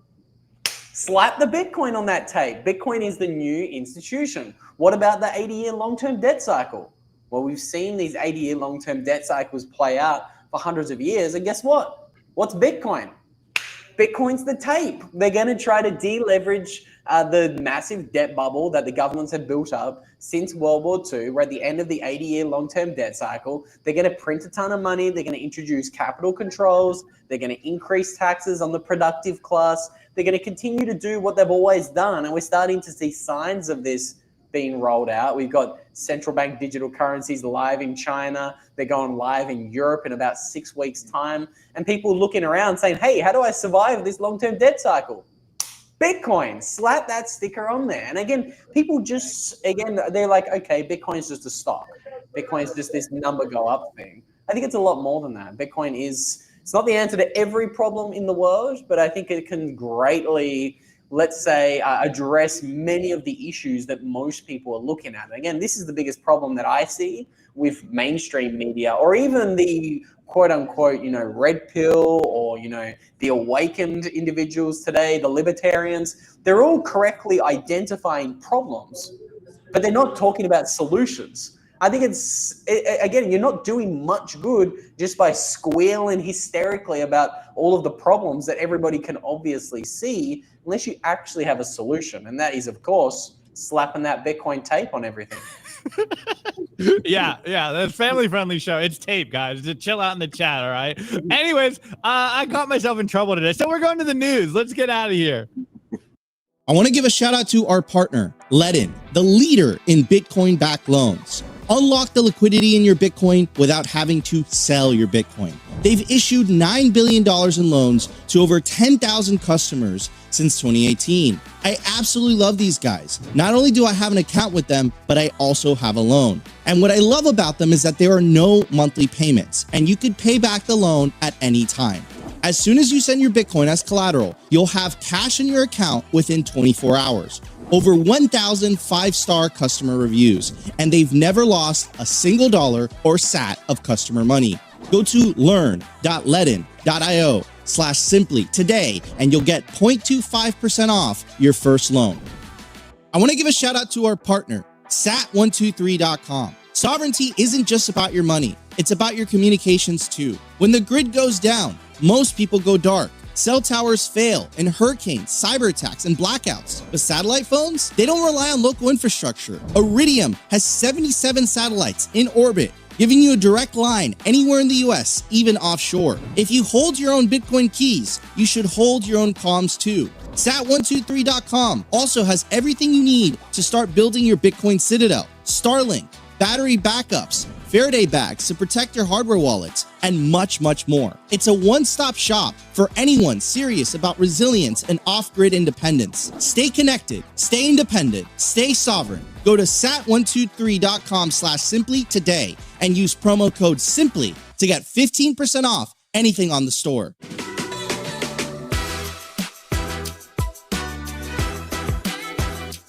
Slap the Bitcoin on that tape. Bitcoin is the new institution. What about the 80-year long-term debt cycle? Well, we've seen these 80-year long-term debt cycles play out for hundreds of years. And guess what? What's Bitcoin? Bitcoin's the tape. They're going to try to deleverage the massive debt bubble that the governments have built up since World War II. We're at the end of the 80-year long-term debt cycle. They're going to print a ton of money. They're going to introduce capital controls. They're going to increase taxes on the productive class. They're going to continue to do what they've always done. And we're starting to see signs of this being rolled out. We've got central bank digital currencies live in China. They're going live in Europe in about 6 weeks' time. And people looking around saying, hey, how do I survive this long-term debt cycle? Bitcoin, slap that sticker on there. And again, people they're like, okay, Bitcoin's just a stock. Bitcoin's just this number go up thing. I think it's a lot more than that. Bitcoin it's not the answer to every problem in the world, but I think it can greatly, let's say, address many of the issues that most people are looking at. Again, this is the biggest problem that I see with mainstream media, or even the quote unquote, red pill, or, the awakened individuals today, the libertarians. They're all correctly identifying problems, but they're not talking about solutions. I think again, you're not doing much good just by squealing hysterically about all of the problems that everybody can obviously see, unless you actually have a solution. And that is, of course, slapping that Bitcoin tape on everything. yeah, the family-friendly show. It's tape, guys. Just chill out in the chat, all right? Anyways, I got myself in trouble today, so we're going to the news. Let's get out of here. I want to give a shout out to our partner, Alladan, the leader in Bitcoin-backed loans. Unlock the liquidity in your Bitcoin without having to sell your Bitcoin. They've issued $9 billion in loans to over 10,000 customers since 2018. I absolutely love these guys. Not only do I have an account with them, but I also have a loan. And what I love about them is that there are no monthly payments, and you could pay back the loan at any time. As soon as you send your Bitcoin as collateral, you'll have cash in your account within 24 hours. Over 1,000 five-star customer reviews, and they've never lost a single dollar or sat of customer money. Go to learn.alladan.io/simply today, and you'll get 0.25% off your first loan. I want to give a shout out to our partner, sat123.com. Sovereignty isn't just about your money. It's about your communications too. When the grid goes down, most people go dark. Cell towers fail in hurricanes, cyber attacks, and blackouts. But satellite phones, they don't rely on local infrastructure. Iridium has 77 satellites in orbit, giving you a direct line anywhere in the US, even offshore. If you hold your own Bitcoin keys, you should hold your own comms too. Sat123.com also has everything you need to start building your Bitcoin citadel. Starlink, battery backups, Faraday bags to protect your hardware wallets, and much, much more. It's a one-stop shop for anyone serious about resilience and off-grid independence. Stay connected, stay independent, stay sovereign. Go to sat123.com/simply today and use promo code SIMPLY to get 15% off anything on the store.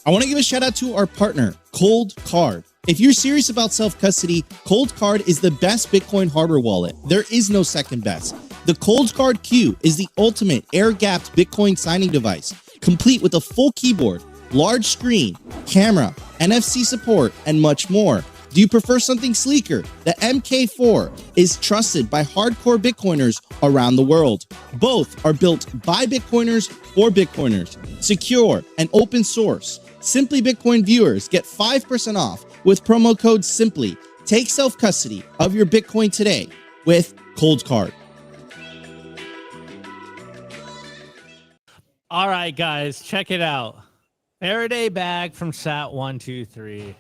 I want to give a shout out to our partner, Cold Card. If you're serious about self-custody, Cold Card is the best Bitcoin hardware wallet. There is no second best. The Cold Card Q is the ultimate air-gapped Bitcoin signing device, complete with a full keyboard, large screen, camera, NFC support, and much more. Do you prefer something sleeker? The MK4 is trusted by hardcore Bitcoiners around the world. Both are built by Bitcoiners for Bitcoiners, secure and open source. Simply Bitcoin viewers get 5% off with promo code SIMPLY. Take self-custody of your Bitcoin today with Cold Card. All right, guys, check it out. Faraday bag from Sat123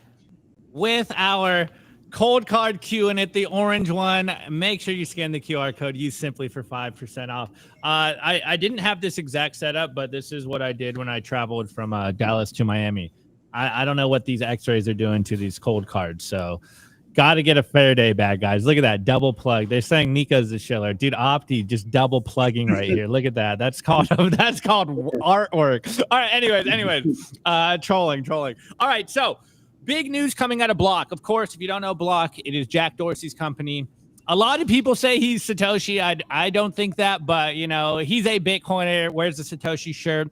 with our Cold Card Q in it, the orange one. Make sure you scan the QR code. Use Simply for 5% off. I didn't have this exact setup, but this is what I did when I traveled from Dallas to Miami. I don't know what these X-rays are doing to these cold cards. So got to get a Faraday bag, guys. Look at that double plug. They're saying Nico's the shiller, dude. Opti just double plugging right here. Look at that. That's called artwork. All right. Anyways, trolling. All right. So big news coming out of Block. Of course, if you don't know Block, it is Jack Dorsey's company. A lot of people say he's Satoshi. I don't think that, but he's a Bitcoiner. Wears the Satoshi shirt.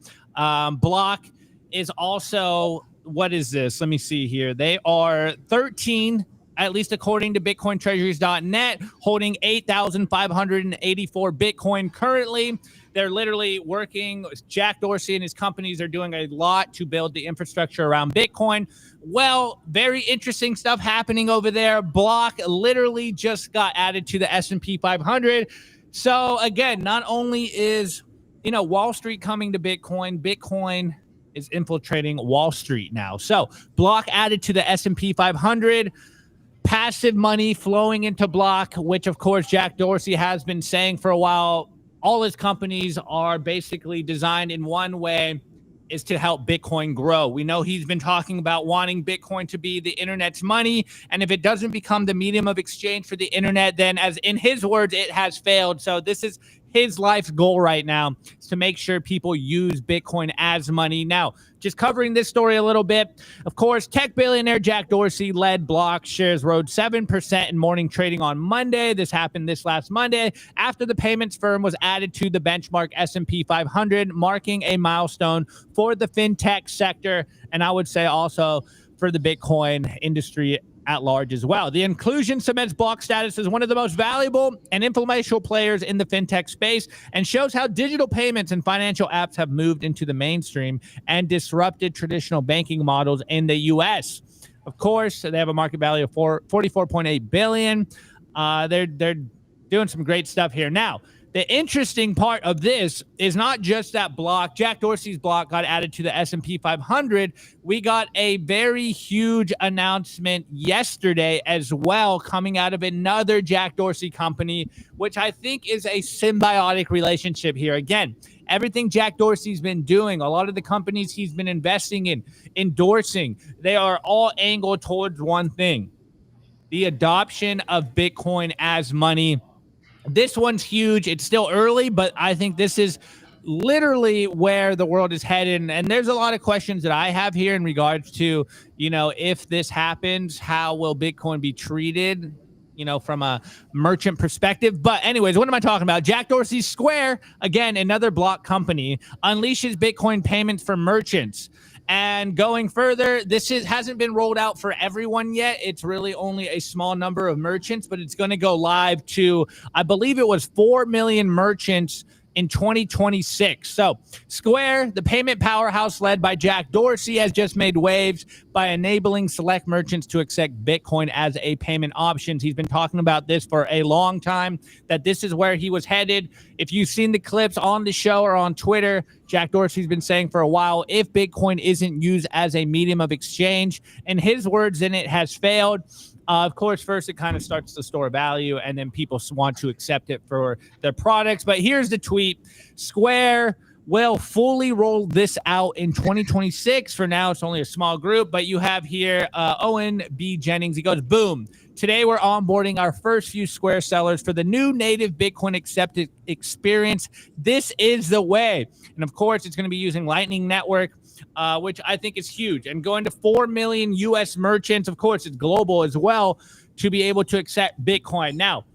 Block is also, what is this? Let me see here. They are 13, at least according to BitcoinTreasuries.net, holding 8,584 Bitcoin currently. They're literally working. Jack Dorsey and his companies are doing a lot to build the infrastructure around Bitcoin. Well, very interesting stuff happening over there. Block literally just got added to the S&P 500. So again, not only is Wall Street coming to Bitcoin, Bitcoin is infiltrating Wall Street now. So Block added to the S&P 500. Passive money flowing into Block, which of course Jack Dorsey has been saying for a while. All his companies are basically designed in one way, is to help Bitcoin grow. We know he's been talking about wanting Bitcoin to be the internet's money. And if it doesn't become the medium of exchange for the internet, then as in his words, it has failed. So this is his life's goal right now, is to make sure people use Bitcoin as money. Now, just covering this story a little bit. Of course, tech billionaire Jack Dorsey led Block. Shares rose 7% in morning trading on Monday. This happened this last Monday after the payments firm was added to the benchmark S&P 500, marking a milestone for the fintech sector, and I would say also for the Bitcoin industry at large as well. The inclusion cements Block status as one of the most valuable and influential players in the fintech space and shows how digital payments and financial apps have moved into the mainstream and disrupted traditional banking models in the U.S. Of course, they have a market value of $44.8 billion. They're doing some great stuff here. Now, the interesting part of this is not just that Block, Jack Dorsey's Block got added to the S&P 500. We got a very huge announcement yesterday as well, coming out of another Jack Dorsey company, which I think is a symbiotic relationship here. Again, everything Jack Dorsey's been doing, a lot of the companies he's been investing in, endorsing, they are all angled towards one thing: the adoption of Bitcoin as money. This one's huge. It's still early, but I think this is literally where the world is headed. And there's a lot of questions that I have here in regards to, if this happens, how will Bitcoin be treated, from a merchant perspective. But anyways, what am I talking about? Jack Dorsey's Square, again, another Block company, unleashes Bitcoin payments for merchants. And going further, this hasn't been rolled out for everyone yet. It's really only a small number of merchants, but it's going to go live to, I believe it was 4 million merchants in 2026. So Square, the payment powerhouse led by Jack Dorsey, has just made waves by enabling select merchants to accept Bitcoin as a payment option. He's been talking about this for a long time, that this is where he was headed. If you've seen the clips on the show or on Twitter, Jack Dorsey's been saying for a while, if Bitcoin isn't used as a medium of exchange, in his words, then it has failed. Of course, first it kind of starts to store value, and then people want to accept it for their products. But here's the tweet: Square will fully roll this out in 2026. For now, it's only a small group, but you have here Owen B. Jennings. He goes, boom. Today, we're onboarding our first few Square sellers for the new native Bitcoin accepted experience. This is the way. And of course, it's going to be using Lightning Network, which I think is huge. And going to 4 million U.S. merchants, of course, it's global as well, to be able to accept Bitcoin. Now,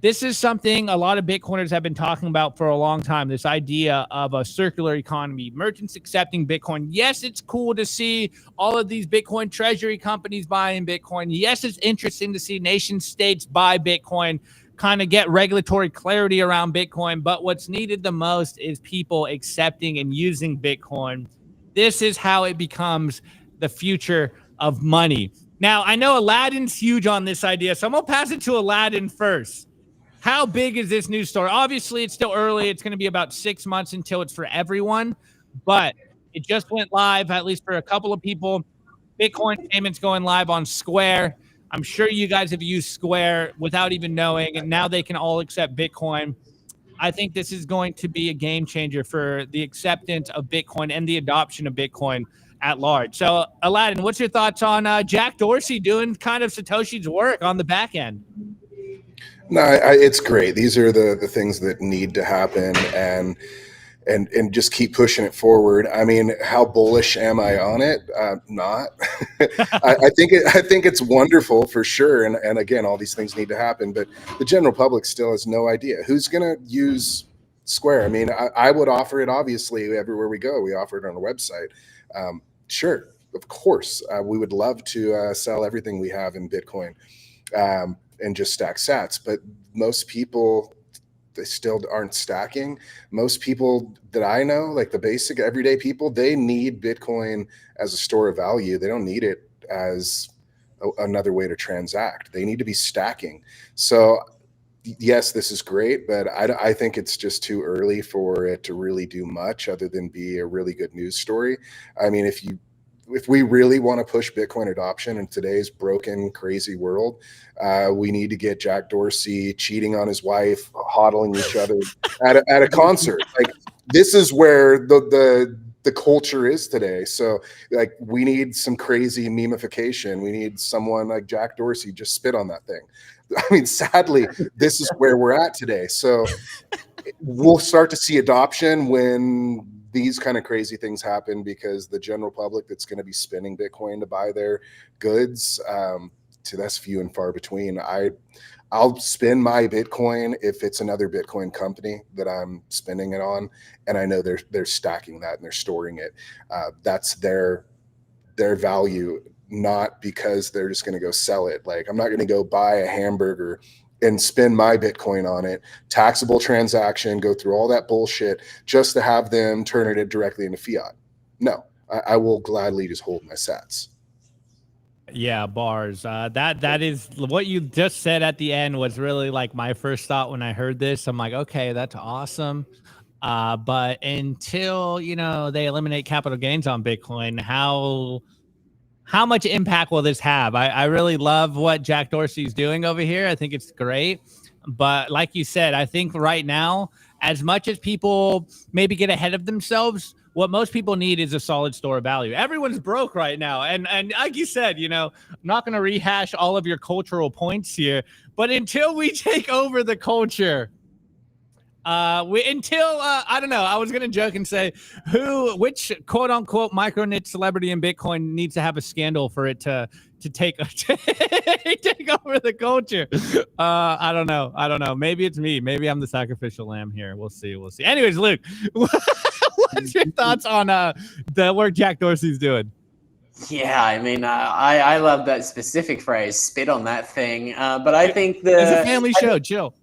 this is something a lot of Bitcoiners have been talking about for a long time, this idea of a circular economy, merchants accepting Bitcoin. Yes, it's cool to see all of these Bitcoin treasury companies buying Bitcoin. Yes, it's interesting to see nation states buy Bitcoin, kind of get regulatory clarity around Bitcoin. But what's needed the most is people accepting and using Bitcoin. This is how it becomes the future of money. Now, I know Aladdin's huge on this idea, so I'm going to pass it to Aladdin first. How big is this news story? Obviously, it's still early. It's going to be about 6 months until it's for everyone, but it just went live, at least for a couple of people. Bitcoin payments going live on Square. I'm sure you guys have used Square without even knowing, and now they can all accept Bitcoin. I think this is going to be a game changer for the acceptance of Bitcoin and the adoption of Bitcoin at large. So, Alladan, what's your thoughts on Jack Dorsey doing kind of Satoshi's work on the back end? No, it's great. These are the things that need to happen, and just keep pushing it forward. I mean, how bullish am I on it? Not. I think it's wonderful for sure. And again, all these things need to happen, but the general public still has no idea who's going to use Square. I mean, I would offer it, obviously, everywhere we go. We offer it on our website. Sure, of course, we would love to sell everything we have in Bitcoin and just stack sats. But most people, they still aren't stacking. Most people that I know, like the basic everyday people, they need Bitcoin as a store of value. They don't need it as another way to transact. They need to be stacking. So yes, this is great, but I think it's just too early for it to really do much other than be a really good news story. I mean, if we really want to push Bitcoin adoption in today's broken, crazy world, we need to get Jack Dorsey cheating on his wife, hodling each other at a concert. Like, this is where the culture is today. So, like, we need some crazy memification. We need someone like Jack Dorsey just spit on that thing. I mean, sadly, this is where we're at today. So we'll start to see adoption when these kind of crazy things happen, because the general public that's going to be spending Bitcoin to buy their goods, that's few and far between. I'll spend my Bitcoin if it's another Bitcoin company that I'm spending it on, and I know they're stacking that and they're storing it. That's their value, not because they're just going to go sell it. Like, I'm not going to go buy a hamburger and spend my Bitcoin on it, taxable transaction, go through all that bullshit just to have them turn it directly into fiat. No, I will gladly just hold my sats. Yeah, bars. That is what you just said at the end was really like my first thought when I heard this. I'm like, okay, that's awesome. But until, they eliminate capital gains on Bitcoin, how much impact will this have? I really love what Jack Dorsey's doing over here. I think it's great. But like you said, I think right now, as much as people maybe get ahead of themselves, what most people need is a solid store of value. Everyone's broke right now. And like you said, I'm not going to rehash all of your cultural points here, but until we take over the culture, I don't know, I was gonna joke and say which quote unquote micro niche celebrity in Bitcoin needs to have a scandal for it to take take over the culture. I don't know. Maybe it's me. Maybe I'm the sacrificial lamb here. We'll see. Anyways, Luke, what's your thoughts on the work Jack Dorsey's doing? Yeah, I mean, I love that specific phrase, spit on that thing. But I think it's a family show. Chill.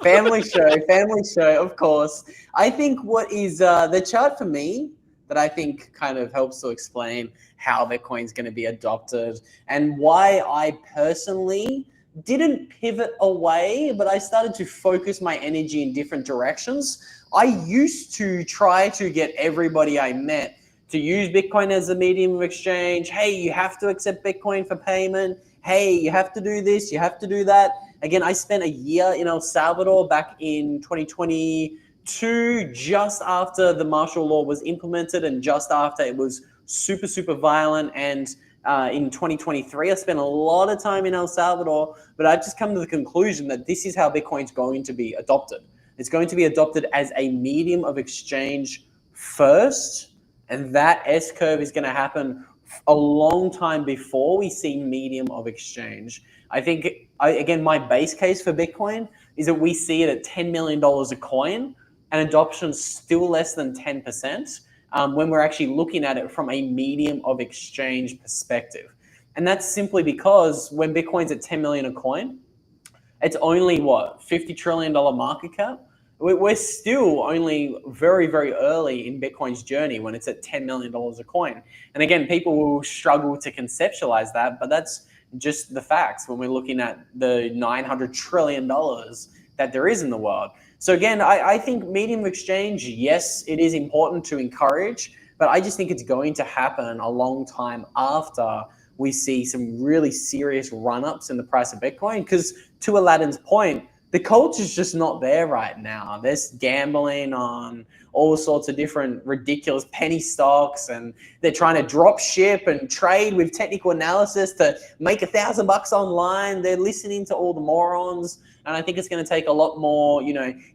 Family show, of course. I think what is the chart for me that I think kind of helps to explain how Bitcoin's going to be adopted and why I personally didn't pivot away, but I started to focus my energy in different directions. I used to try to get everybody I met to use Bitcoin as a medium of exchange. Hey, you have to accept Bitcoin for payment. Hey, you have to do this, you have to do that. Again, I spent a year in El Salvador back in 2022, just after the martial law was implemented and just after it was super, super violent. And in 2023, I spent a lot of time in El Salvador, but I've just come to the conclusion that this is how Bitcoin's going to be adopted. It's going to be adopted as a medium of exchange first, and that S-curve is going to happen a long time before we see medium of exchange. I think, again, my base case for Bitcoin is that we see it at $10 million a coin and adoption's still less than 10% when we're actually looking at it from a medium of exchange perspective. And that's simply because when Bitcoin's at 10 million a coin, it's only $50 trillion market cap. We're still only very, very early in Bitcoin's journey when it's at $10 million a coin. And again, people will struggle to conceptualize that, but that's just the facts when we're looking at the $900 trillion that there is in the world. So again, I think medium of exchange, yes, it is important to encourage, but I just think it's going to happen a long time after we see some really serious run-ups in the price of Bitcoin. Because to Alladan's point, the culture's just not there right now. There's gambling on all sorts of different ridiculous penny stocks, and they're trying to drop ship and trade with technical analysis to make $1,000 online. They're listening to all the morons. And I think it's going to take a lot more,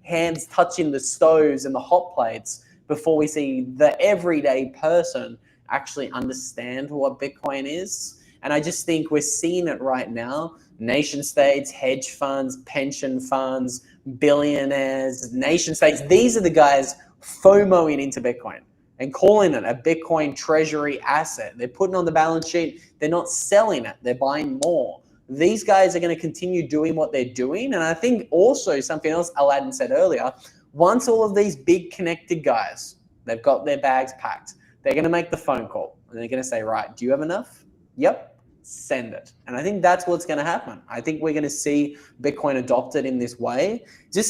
hands touching the stoves and the hot plates before we see the everyday person actually understand what Bitcoin is. And I just think we're seeing it right now. Nation states, hedge funds, pension funds, billionaires, nation states. These are the guys FOMOing into Bitcoin and calling it a Bitcoin treasury asset. They're putting on the balance sheet. They're not selling it. They're buying more. These guys are going to continue doing what they're doing. And I think also something else Alladan said earlier, once all of these big connected guys, they've got their bags packed, they're going to make the phone call and they're going to say, right, do you have enough? Yep, send it. And I think that's what's going to happen. I think we're going to see Bitcoin adopted in this way.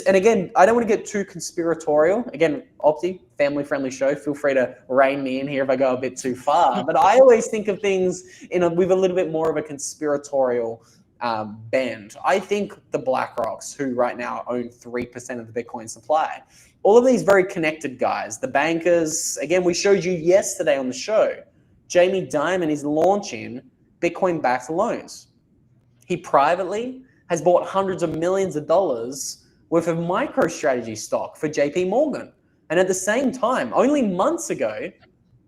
And again, I don't want to get too conspiratorial. Again, Opti, family-friendly show. Feel free to rein me in here if I go a bit too far. But I always think of things with a little bit more of a conspiratorial bend. I think the BlackRocks, who right now own 3% of the Bitcoin supply, all of these very connected guys, the bankers, again, we showed you yesterday on the show, Jamie Dimon is launching Bitcoin-backed loans. He privately has bought hundreds of millions of dollars worth of MicroStrategy stock for JP Morgan. And at the same time, only months ago,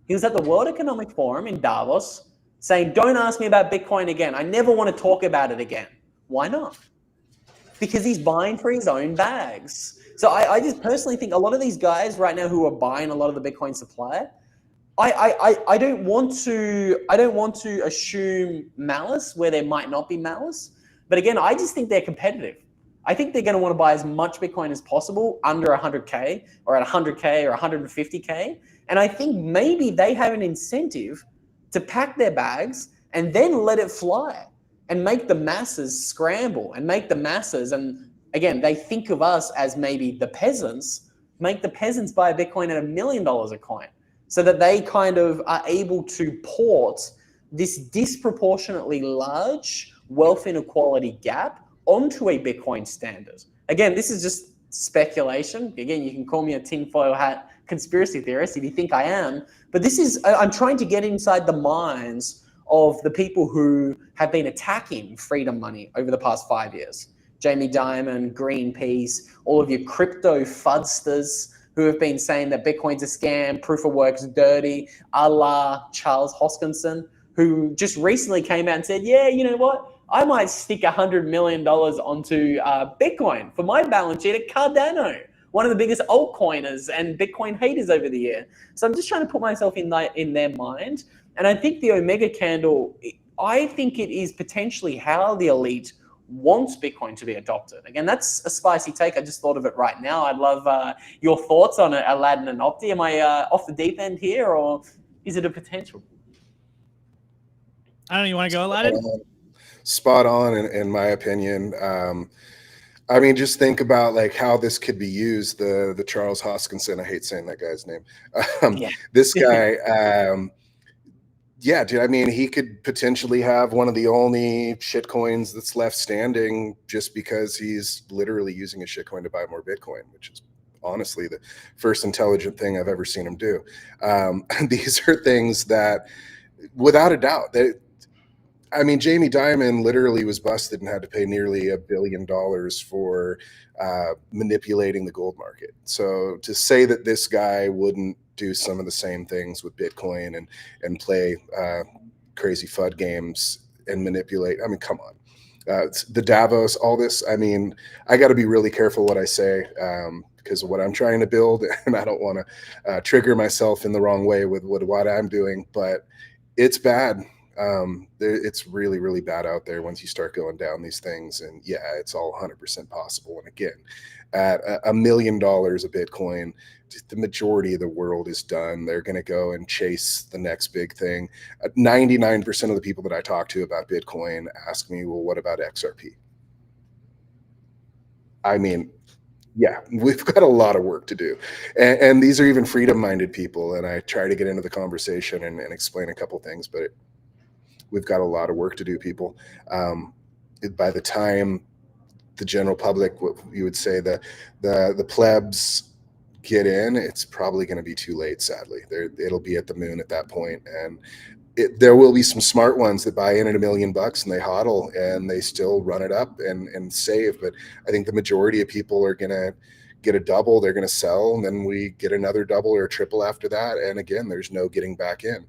he was at the World Economic Forum in Davos saying, don't ask me about Bitcoin again. I never want to talk about it again. Why not? Because he's buying for his own bags. So I just personally think a lot of these guys right now who are buying a lot of the Bitcoin supply, I don't want to assume malice where there might not be malice. But again, I just think they're competitive. I think they're going to want to buy as much Bitcoin as possible under 100K or at 100K or 150K. And I think maybe they have an incentive to pack their bags and then let it fly and make the masses scramble and make the masses, and again, they think of us as maybe the peasants, make the peasants buy Bitcoin at $1 million a coin so that they kind of are able to port this disproportionately large wealth inequality gap onto a Bitcoin standard. Again, this is just speculation. Again, you can call me a tinfoil hat conspiracy theorist if you think I am, but I'm trying to get inside the minds of the people who have been attacking freedom money over the past 5 years. Jamie Dimon, Greenpeace, all of your crypto fudsters who have been saying that Bitcoin's a scam, proof of work's dirty, a la Charles Hoskinson, who just recently came out and said, yeah, you know what? I might stick $100 million onto Bitcoin for my balance sheet at Cardano, one of the biggest altcoiners and Bitcoin haters over the year. So I'm just trying to put myself in their mind. And I think the Omega candle, I think it is potentially how the elite wants Bitcoin to be adopted. Again, that's a spicy take. I just thought of it right now. I'd love your thoughts on it, Alladan and Opti. Am I off the deep end here, or is it a potential? I don't know. You want to go, Alladan? Spot on, in my opinion. I mean, just think about like how this could be used. The Charles Hoskinson, I hate saying that guy's name. This guy, yeah, dude, I mean, he could potentially have one of the only shit coins that's left standing just because he's literally using a shit coin to buy more Bitcoin, which is honestly the first intelligent thing I've ever seen him do. These are things that, without a doubt, I mean, Jamie Dimon literally was busted and had to pay nearly $1 billion for manipulating the gold market. So to say that this guy wouldn't do some of the same things with Bitcoin and play crazy FUD games and manipulate, I mean, come on. The Davos, all this, I mean, I got to be really careful what I say because of what I'm trying to build, and I don't want to trigger myself in the wrong way with what I'm doing, but it's bad. It's really, really bad out there once you start going down these things. And yeah, it's all 100% possible. And again, at $1 million a Bitcoin, the majority of the world is done. They're going to go and chase the next big thing. 99% of the people that I talk to about Bitcoin ask me, well, what about XRP? I mean, yeah, we've got a lot of work to do. And these are even freedom-minded people. And I try to get into the conversation and explain a couple things, but we've got a lot of work to do, people. By the time the general public, what you would say the plebs get in, it's probably going to be too late. Sadly, it'll be at the moon at that point, and there will be some smart ones that buy in at $1 million and they hodl and they still run it up and save. But I think the majority of people are going to get a double, they're going to sell, and then we get another double or a triple after that. And again, there's no getting back in.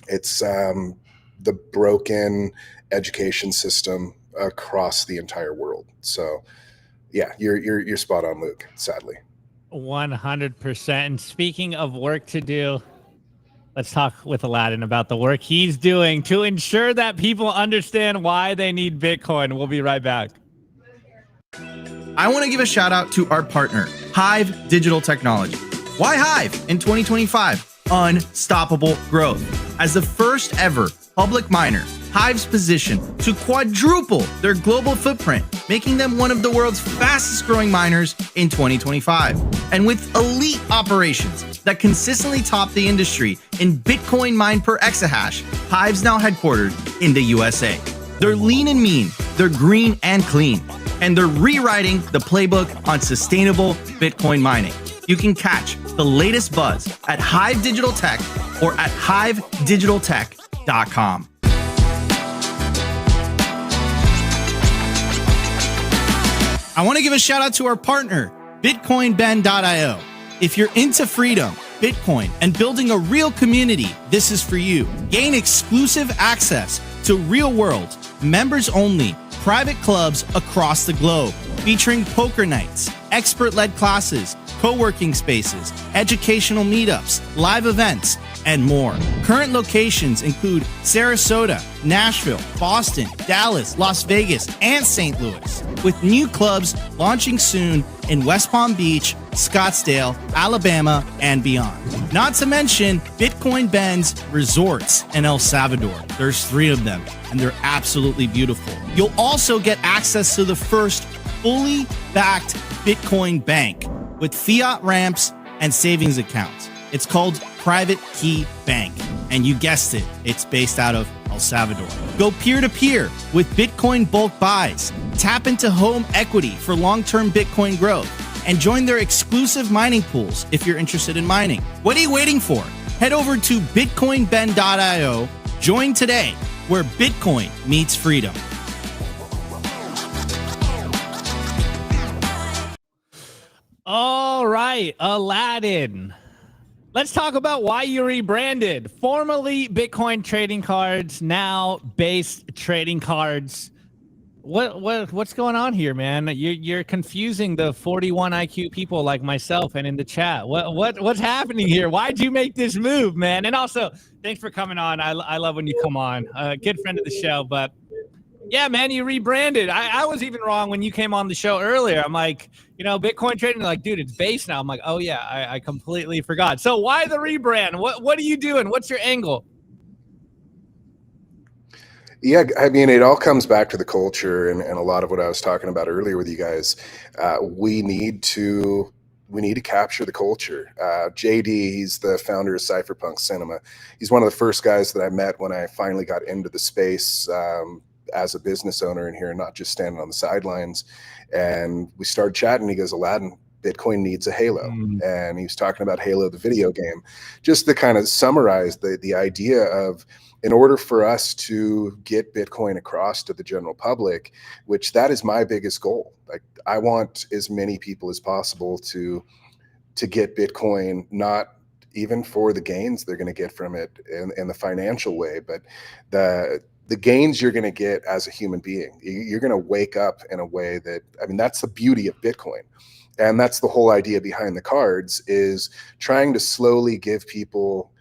It's the broken education system across the entire world. So yeah, you're spot on, Luke, sadly. 100%. And speaking of work to do, let's talk with Alladan about the work he's doing to ensure that people understand why they need Bitcoin. We'll be right back. I want to give a shout out to our partner, HIVE Digital Technology. Why HIVE in 2025? Unstoppable growth. As the first ever public miner, HIVE's position to quadruple their global footprint, making them one of the world's fastest growing miners in 2025. And with elite operations that consistently top the industry in Bitcoin mined per exahash, HIVE's now headquartered in the USA. They're lean and mean, they're green and clean, and they're rewriting the playbook on sustainable Bitcoin mining. You can catch the latest buzz at HIVE Digital Tech or at hivedigitaltech.com. I want to give a shout out to our partner, bitcoinben.io. If you're into freedom, Bitcoin, and building a real community, this is for you. Gain exclusive access to real-world, members-only, private clubs across the globe, featuring poker nights, expert-led classes, co-working spaces, educational meetups, live events, and more. Current locations include Sarasota, Nashville, Boston, Dallas, Las Vegas, and St. Louis, with new clubs launching soon in West Palm Beach, Scottsdale, Alabama, and beyond. Not to mention Bitcoin Ben's resorts in El Salvador. There's 3 of them, and they're absolutely beautiful. You'll also get access to the first fully backed Bitcoin bank with fiat ramps and savings accounts. It's called Private Key Bank, and you guessed it, it's based out of El Salvador. Go peer-to-peer with Bitcoin bulk buys, tap into home equity for long-term Bitcoin growth, and join their exclusive mining pools if you're interested in mining. What are you waiting for? Head over to bitcoinben.io, join today, where Bitcoin meets freedom. All right, Alladan. Let's talk about why you rebranded. Formerly Bitcoin trading cards, now Base trading cards. What's going on here, man? You're confusing the 41 IQ people like myself and in the chat. What's happening here? Why'd you make this move, man? And also, thanks for coming on. I love when you come on. Good friend of the show, but yeah, man, you rebranded. I was even wrong when you came on the show earlier. I'm like, Bitcoin trading, like, dude, it's Base now. I'm like, oh yeah, I completely forgot. So why the rebrand? What are you doing? What's your angle? Yeah, I mean, it all comes back to the culture and a lot of what I was talking about earlier with you guys. We need to capture the culture. JD, he's the founder of Cypherpunk Cinema. He's one of the first guys that I met when I finally got into the space as a business owner in here, not just standing on the sidelines. And we started chatting. He goes, Alladan, Bitcoin needs a halo. And he was talking about Halo, the video game, just to kind of summarize the idea of, in order for us to get Bitcoin across to the general public, which that is my biggest goal. Like, I want as many people as possible to get Bitcoin, not even for the gains they're going to get from it in the financial way, but the gains you're going to get as a human being. You're going to wake up in a way that, I mean, that's the beauty of Bitcoin. And that's the whole idea behind the cards, is trying to slowly give people,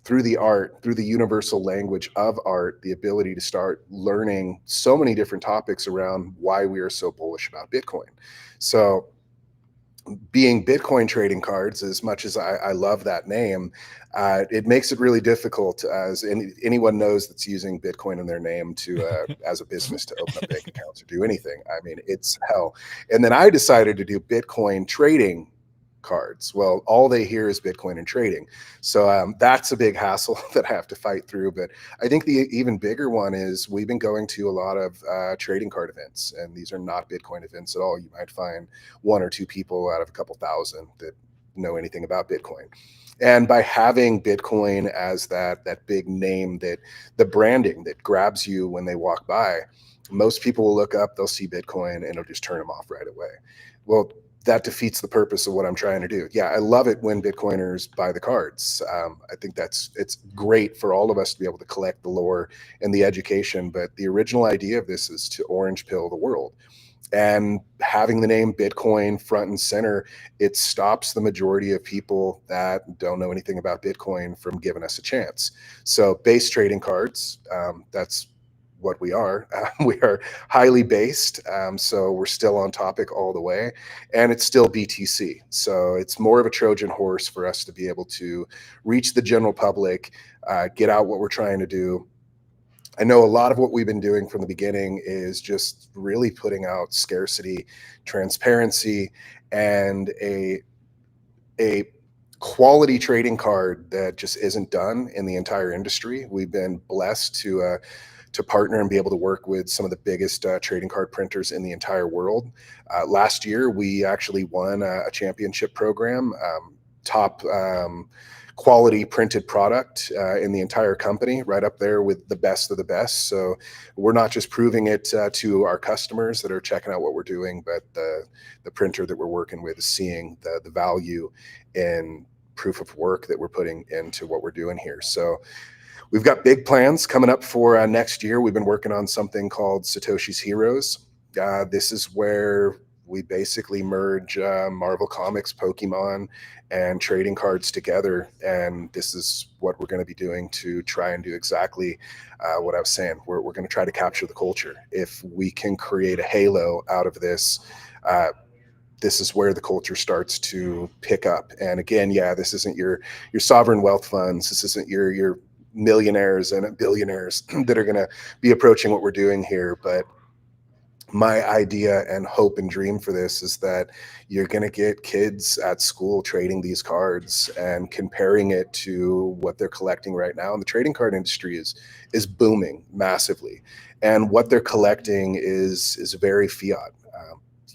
through the art, through the universal language of art, the ability to start learning so many different topics around why we are so bullish about Bitcoin. So being Bitcoin trading cards, as much as I love that name, it makes it really difficult, as anyone knows that's using Bitcoin in their name to as a business to open up bank accounts or do anything. I mean, it's hell. And then I decided to do Bitcoin trading cards. Well, all they hear is Bitcoin and trading. So that's a big hassle that I have to fight through. But I think the even bigger one is we've been going to a lot of trading card events, and these are not Bitcoin events at all. You might find 1 or 2 people out of a couple thousand that know anything about Bitcoin. And by having Bitcoin as that big name, that the branding that grabs you when they walk by, most people will look up, they'll see Bitcoin, and it'll just turn them off right away. Well, that defeats the purpose of what I'm trying to do. Yeah, I love it when Bitcoiners buy the cards. I think it's great for all of us to be able to collect the lore and the education. But the original idea of this is to orange pill the world. And having the name Bitcoin front and center, it stops the majority of people that don't know anything about Bitcoin from giving us a chance. So base trading cards, that's what we are. We are highly based. So we're still on topic all the way, and it's still BTC. So it's more of a Trojan horse for us to be able to reach the general public, get out what we're trying to do. I know a lot of what we've been doing from the beginning is just really putting out scarcity, transparency, and a quality trading card that just isn't done in the entire industry. We've been blessed to partner and be able to work with some of the biggest trading card printers in the entire world. Last year, we actually won a championship program, top quality printed product in the entire company, right up there with the best of the best. So we're not just proving it to our customers that are checking out what we're doing, but the printer that we're working with is seeing the value in proof of work that we're putting into what we're doing here. So we've got big plans coming up for next year. We've been working on something called Satoshi's Heroes. This is where we basically merge Marvel Comics, Pokemon, and trading cards together. And this is what we're going to be doing to try and do exactly what I was saying. We're going to try to capture the culture. If we can create a halo out of this, this is where the culture starts to pick up. And again, yeah, this isn't your sovereign wealth funds. This isn't your millionaires and billionaires that are going to be approaching what we're doing here. But my idea and hope and dream for this is that you're going to get kids at school trading these cards and comparing it to what they're collecting right now. And the trading card industry is booming massively. And what they're collecting is very fiat.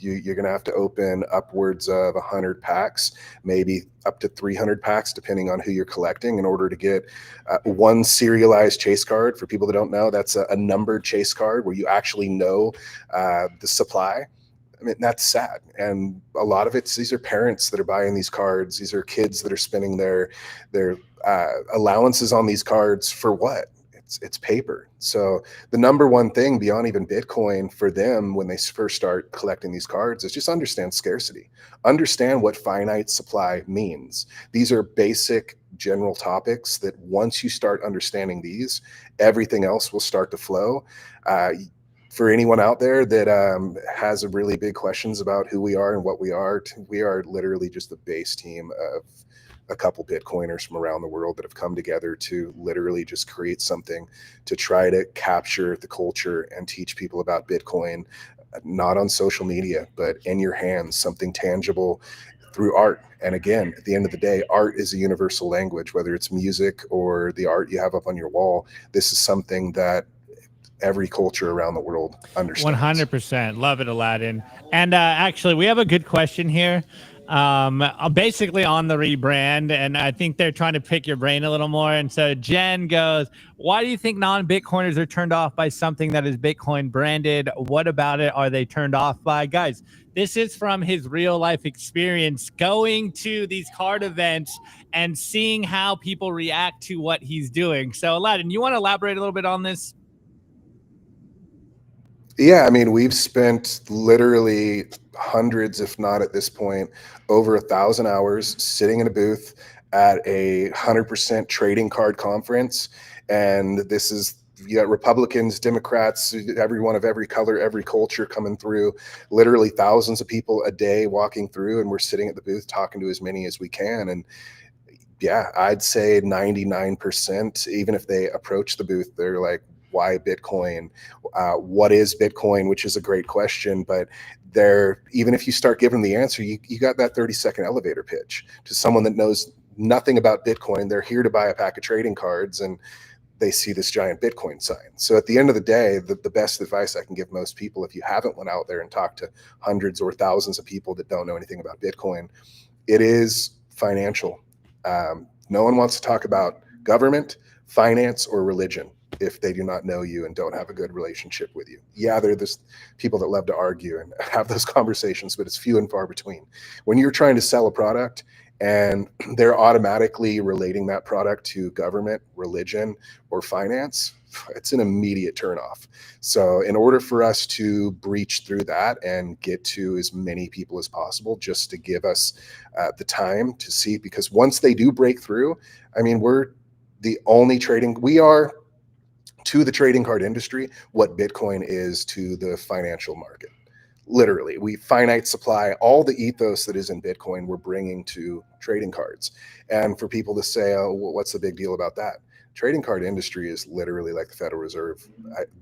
You're going to have to open upwards of 100 packs, maybe up to 300 packs, depending on who you're collecting, in order to get one serialized chase card. For people that don't know, that's a numbered chase card where you actually know the supply. I mean, that's sad. And a lot of these are parents that are buying these cards. These are kids that are spending their allowances on these cards for what? It's paper. So the number one thing beyond even Bitcoin for them when they first start collecting these cards is just understand scarcity. Understand what finite supply means. These are basic general topics that once you start understanding these, everything else will start to flow. For anyone out there that has really big questions about who we are and what we are literally just the base team of a couple Bitcoiners from around the world that have come together to literally just create something to try to capture the culture and teach people about Bitcoin, not on social media, but in your hands, something tangible through art. And again, at the end of the day, art is a universal language, whether it's music or the art you have up on your wall. This is something that every culture around the world understands. 100%. Love it, Aladdin. And actually, we have a good question here. Basically on the rebrand, and I think they're trying to pick your brain a little more. And so Jen goes, why do you think non-Bitcoiners are turned off by something that is Bitcoin branded? What about it are they turned off by? Guys, this is from his real life experience going to these card events and seeing how people react to what he's doing. So Aladdin, you want to elaborate a little bit on this? Yeah, I mean, we've spent literally hundreds, if not at this point, over 1,000 hours sitting in a booth at a 100% trading card conference. And this is, you got Republicans, Democrats, everyone of every color, every culture coming through, literally thousands of people a day walking through. And we're sitting at the booth talking to as many as we can. And yeah, I'd say 99%, even if they approach the booth, they're like, why Bitcoin, what is Bitcoin, which is a great question, but even if you start giving the answer, you got that 30-second elevator pitch to someone that knows nothing about Bitcoin. They're here to buy a pack of trading cards, and they see this giant Bitcoin sign. So at the end of the day, the best advice I can give most people, if you haven't went out there and talked to hundreds or thousands of people that don't know anything about Bitcoin, it is financial. No one wants to talk about government, finance, or religion if they do not know you and don't have a good relationship with you. Yeah, there are those people that love to argue and have those conversations, but it's few and far between. When you're trying to sell a product and they're automatically relating that product to government, religion, or finance, it's an immediate turnoff. So in order for us to breach through that and get to as many people as possible, just to give us the time to see, because once they do break through, I mean, we're the only we are to the trading card industry what Bitcoin is to the financial market. Literally, we finite supply all the ethos that is in Bitcoin, we're bringing to trading cards. And for people to say, oh, well, what's the big deal about that? Trading card industry is literally like the Federal Reserve.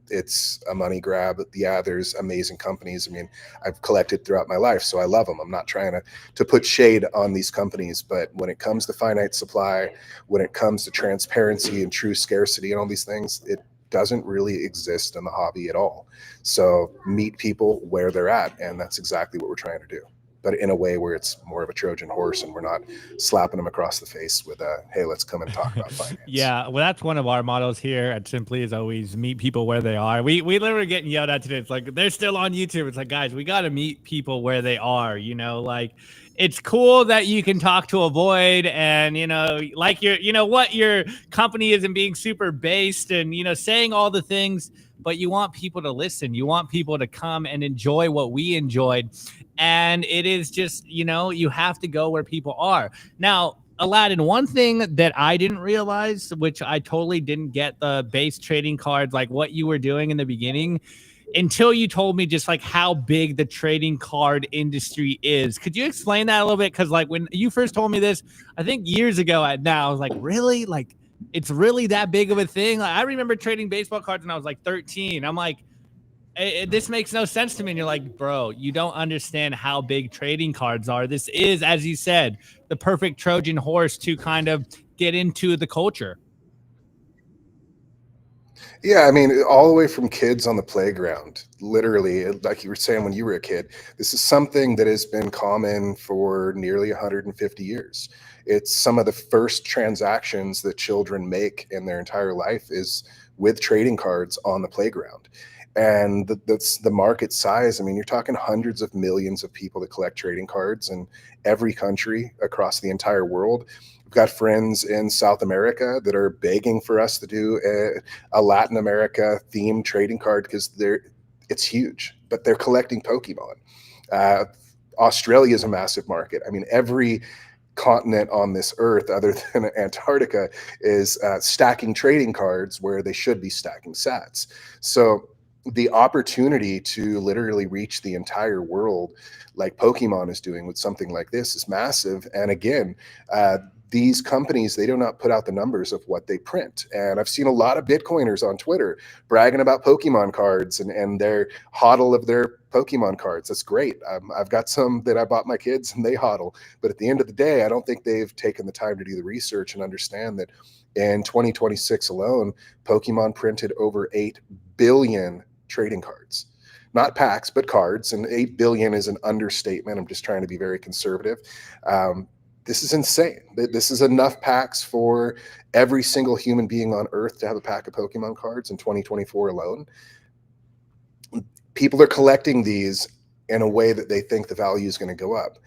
It's a money grab. Yeah, there's amazing companies. I mean, I've collected throughout my life, so I love them. I'm not trying to put shade on these companies, but when it comes to finite supply, when it comes to transparency and true scarcity and all these things, it doesn't really exist in the hobby at all. So meet people where they're at, and that's exactly what we're trying to do, but in a way where it's more of a Trojan horse and we're not slapping them across the face with hey, let's come and talk about finance. Yeah, well, that's one of our models here at Simply, is always meet people where they are. We literally getting yelled at today. It's like, they're still on YouTube. It's like, guys, we got to meet people where they are, you know, like, it's cool that you can talk to a void and, you know, like what your company isn't being super based and, you know, saying all the things, but you want people to listen. You want people to come and enjoy what we enjoyed. And it is just, you know, you have to go where people are. Now, Alladan, one thing that I didn't realize, which I totally didn't get the base trading cards, like what you were doing in the beginning, until you told me just like how big the trading card industry is. Could you explain that a little bit? Because like when you first told me this, I think years ago now, I was like, really? Like, it's really that big of a thing? Like, I remember trading baseball cards when I was like 13. I'm like, this makes no sense to me. And you're like, bro, you don't understand how big trading cards are. This is, as you said, the perfect Trojan horse to kind of get into the culture. Yeah, I mean, all the way from kids on the playground, literally, like you were saying when you were a kid, this is something that has been common for nearly 150 years. It's some of the first transactions that children make in their entire life is with trading cards on the playground. And that's the market size. I mean, you're talking hundreds of millions of people that collect trading cards in every country across the entire world. We've got friends in South America that are begging for us to do a Latin America themed trading card because it's huge, but they're collecting Pokemon. Australia is a massive market. I mean, every continent on this earth other than Antarctica is stacking trading cards where they should be stacking sats. So the opportunity to literally reach the entire world like Pokemon is doing with something like this is massive. And again, these companies, they do not put out the numbers of what they print. And I've seen a lot of Bitcoiners on Twitter bragging about Pokemon cards and their hodl of their Pokemon cards. That's great. I've got some that I bought my kids and they hodl. But at the end of the day, I don't think they've taken the time to do the research and understand that in 2026 alone, Pokemon printed over 8 billion trading cards. Not packs, but cards. And 8 billion is an understatement. I'm just trying to be very conservative. This is insane. This is enough packs for every single human being on Earth to have a pack of Pokemon cards in 2024 alone. People are collecting these in a way that they think the value is going to go up.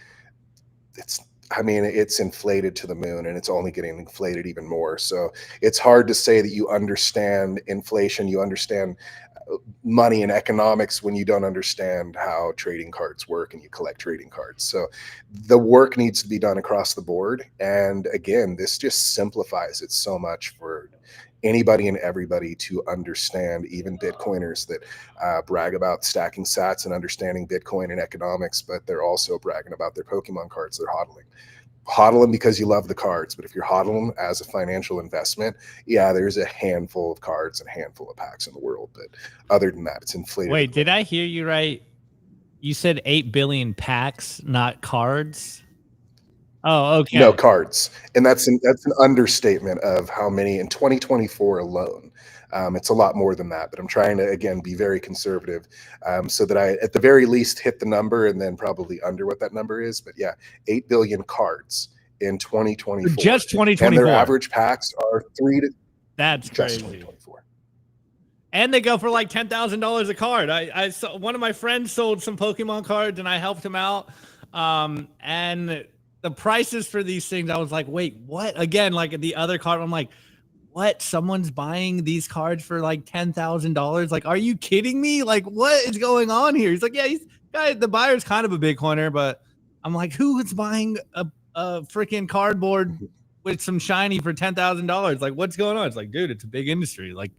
It's inflated to the moon, and it's only getting inflated even more. So it's hard to say that you understand inflation, you understand money and economics when you don't understand how trading cards work and you collect trading cards. So the work needs to be done across the board. And again, this just simplifies it so much for anybody and everybody to understand, even Bitcoiners that brag about stacking sats and understanding Bitcoin and economics, but they're also bragging about their Pokemon cards they're hodling. hodl them because you love the cards. But if you're hodling them as a financial investment, yeah, there's a handful of cards and a handful of packs in the world. But other than that, it's inflated. Wait, did I hear you right? You said 8 billion packs, not cards. Oh, okay. No, cards. And that's an understatement of how many in 2024 alone. It's a lot more than that, but I'm trying to, again, be very conservative so that I, at the very least, hit the number and then probably under what that number is. But yeah, 8 billion cards in 2024. Just 2024. And their average packs are 3 to... That's just crazy. 2024. And they go for like $10,000 a card. I saw one of my friends sold some Pokemon cards and I helped him out. And the prices for these things, I was like, wait, what? Again, like the other card, I'm like, what? Someone's buying these cards for like $10,000? Like, are you kidding me? Like, what is going on here? He's like, yeah, the buyer's kind of a Bitcoiner, but I'm like, who is buying a freaking cardboard with some shiny for $10,000? Like, what's going on? It's like, dude, it's a big industry. Like,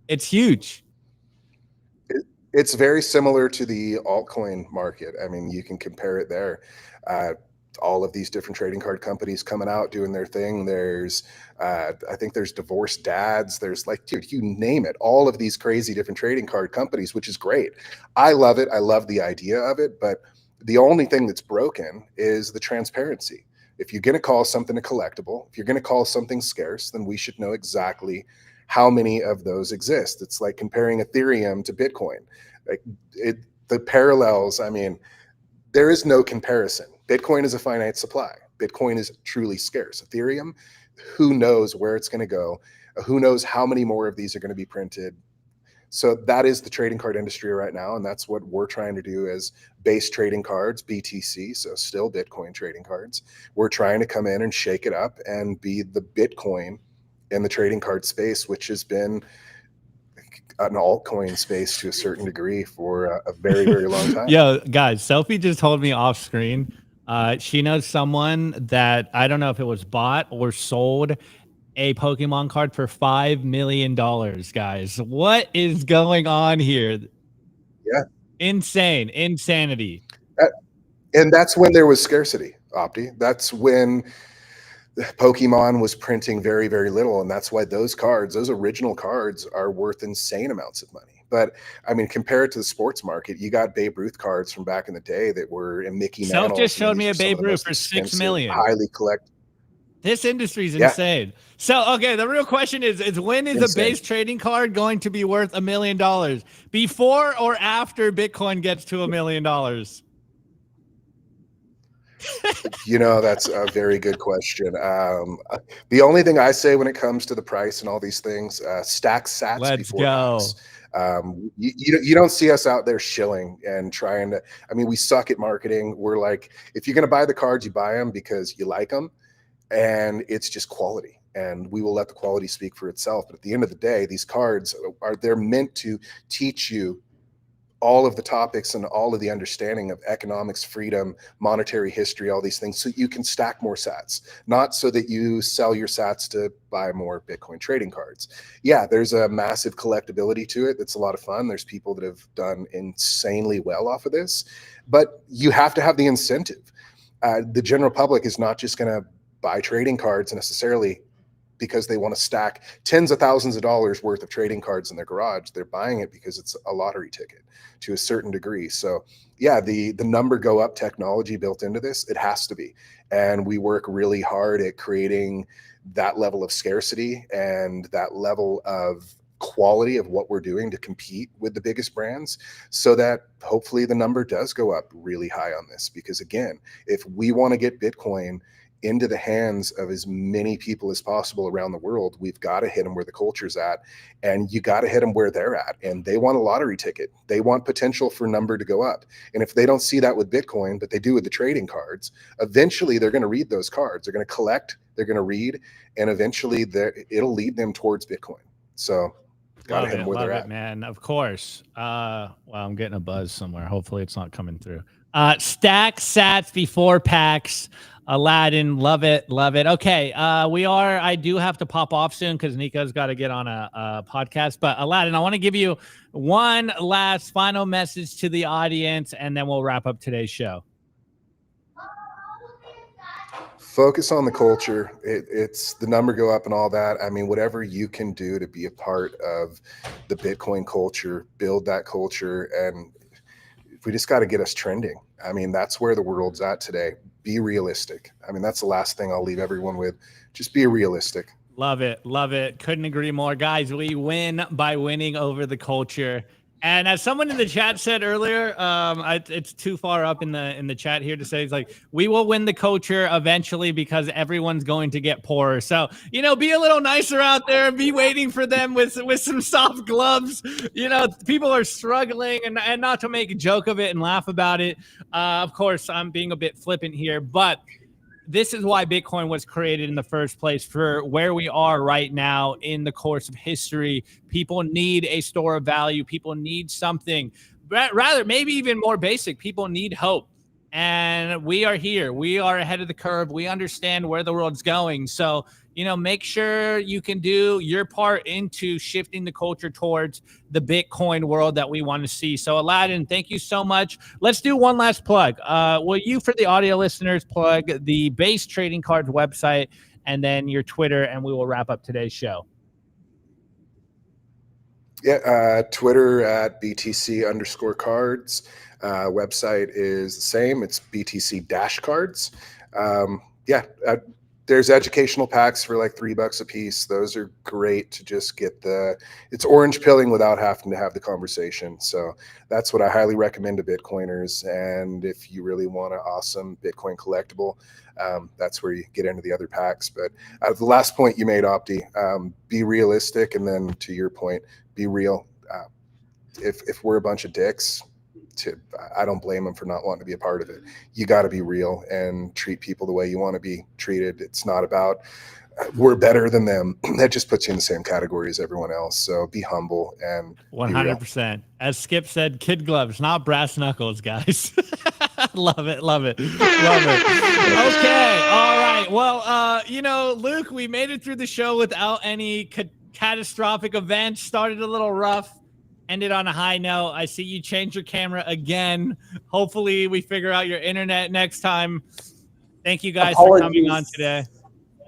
it's huge. It's very similar to the altcoin market. I mean, you can compare it there. All of these different trading card companies coming out doing their thing. There's I think there's divorced dads. There's like, dude, you name it, all of these crazy different trading card companies, which is great. I love it. I love the idea of it. But the only thing that's broken is the transparency. If you're going to call something a collectible, if you're going to call something scarce, then we should know exactly how many of those exist. It's like comparing Ethereum to Bitcoin. Like the parallels, I mean, there is no comparison. Bitcoin is a finite supply. Bitcoin is truly scarce. Ethereum, who knows where it's going to go? Who knows how many more of these are going to be printed? So that is the trading card industry right now. And that's what we're trying to do as base trading cards, BTC, so still Bitcoin trading cards. We're trying to come in and shake it up and be the Bitcoin in the trading card space, which has been an altcoin space to a certain degree for a very, very long time. Yo, guys, Sophie just told me off screen. She knows someone that, I don't know if it was bought or sold a Pokemon card for $5 million, guys. What is going on here? Yeah. Insanity. And that's when there was scarcity, Opti. That's when Pokemon was printing very, very little. And that's why those cards, those original cards, are worth insane amounts of money. But I mean, compare it to the sports market. You got Babe Ruth cards from back in the day that were in Mickey Mantle. Self just showed me a Babe Ruth for $6 million. Highly collected. This industry is insane. So, okay, the real question is when is a base trading card going to be worth $1 million? Before or after Bitcoin gets to $1 million? You know, that's a very good question. The only thing I say when it comes to the price and all these things, stack sats. Let's go. You don't see us out there shilling and trying to, I mean, we suck at marketing. We're like, if you're going to buy the cards, you buy them because you like them, and it's just quality, and we will let the quality speak for itself. But at the end of the day, these cards they're meant to teach you all of the topics and all of the understanding of economics, freedom, monetary history, all these things, so you can stack more sats, not so that you sell your sats to buy more Bitcoin trading cards. Yeah, there's a massive collectability to it. It's a lot of fun. There's people that have done insanely well off of this, but you have to have the incentive. The general public is not just going to buy trading cards necessarily because they want to stack tens of thousands of dollars worth of trading cards in their garage. They're buying it because it's a lottery ticket to a certain degree. So yeah, the number go up technology built into this, it has to be. And we work really hard at creating that level of scarcity and that level of quality of what we're doing to compete with the biggest brands, so that hopefully the number does go up really high on this. Because again, if we want to get Bitcoin into the hands of as many people as possible around the world, we've got to hit them where the culture's at, and you got to hit them where they're at. And they want a lottery ticket. They want potential for number to go up. And if they don't see that with Bitcoin, but they do with the trading cards, eventually they're going to read those cards. They're going to collect, they're going to read, and eventually it'll lead them towards Bitcoin. So got to hit them where they're at. Man, of course. Well, I'm getting a buzz somewhere. Hopefully it's not coming through. Stack sats before packs. Alladan, love it. Okay, I do have to pop off soon because Nico's got to get on a podcast. But Alladan, I want to give you one last final message to the audience, and then we'll wrap up today's show. Focus on the culture. It's the number go up and all that. I mean, whatever you can do to be a part of the Bitcoin culture, build that culture, and we just got to get us trending. I mean, that's where the world's at today. Be realistic. I mean, that's the last thing I'll leave everyone with. Just be realistic. Love it. Love it. Couldn't agree more. Guys, we win by winning over the culture. And as someone in the chat said earlier, it's too far up in the chat here to say, it's like, we will win the culture eventually because everyone's going to get poorer. So, you know, be a little nicer out there. Be waiting for them with some soft gloves. You know, people are struggling, and not to make a joke of it and laugh about it. Of course, I'm being a bit flippant here, but this is why Bitcoin was created in the first place, for where we are right now in the course of history. People need a store of value. People need something. Rather, maybe even more basic, people need hope. And we are here. We are ahead of the curve. We understand where the world's going. So, you know, make sure you can do your part into shifting the culture towards the Bitcoin world that we want to see. So, Alladan, thank you so much. Let's do one last plug. Will you, for the audio listeners, plug the Base Trading Cards website and then your Twitter, and we will wrap up today's show. Yeah, Twitter at BTC_cards. Website is the same. It's BTC-cards. There's educational packs for like $3 a piece. Those are great to just get it's orange pilling without having to have the conversation. So that's what I highly recommend to Bitcoiners. And if you really want an awesome Bitcoin collectible, that's where you get into the other packs. But the last point you made, Opti, be realistic. And then to your point, be real. If we're a bunch of dicks, I don't blame them for not wanting to be a part of it. You got to be real and treat people the way you want to be treated. It's not about we're better than them. That just puts you in the same category as everyone else. So be humble and 100%. As Skip said, kid gloves, not brass knuckles, guys. Love it. Love it. Love it. Okay. All right. Well, you know, Luke, we made it through the show without any catastrophic events. Started a little rough. Ended on a high note. I see you change your camera again. Hopefully we figure out your internet next time. Thank you guys for coming on today.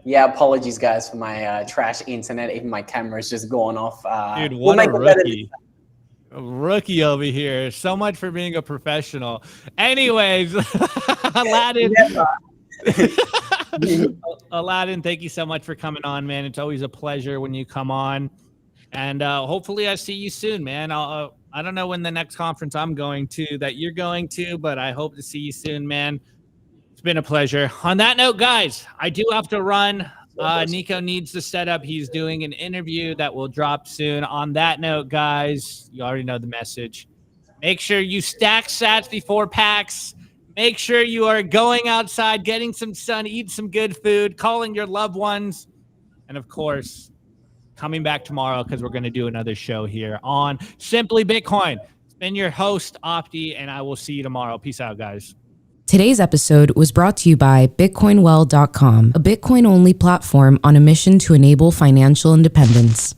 Yeah, apologies guys for my trash internet. Even my camera's just gone off. Dude, what a rookie. A rookie over here. So much for being a professional. Anyways, Alladan. Alladan, thank you so much for coming on, man. It's always a pleasure when you come on. And hopefully I see you soon, man. I don't know when the next conference I'm going to that you're going to, but I hope to see you soon, man. It's been a pleasure. On that note, guys, I do have to run. Nico needs to set up. He's doing an interview that will drop soon. On that note, guys, you already know the message. Make sure you stack sats before packs. Make sure you are going outside, getting some sun, eat some good food, calling your loved ones, and of course, coming back tomorrow because we're going to do another show here on Simply Bitcoin. It's been your host, Opti, and I will see you tomorrow. Peace out, guys. Today's episode was brought to you by BitcoinWell.com, a Bitcoin-only platform on a mission to enable financial independence.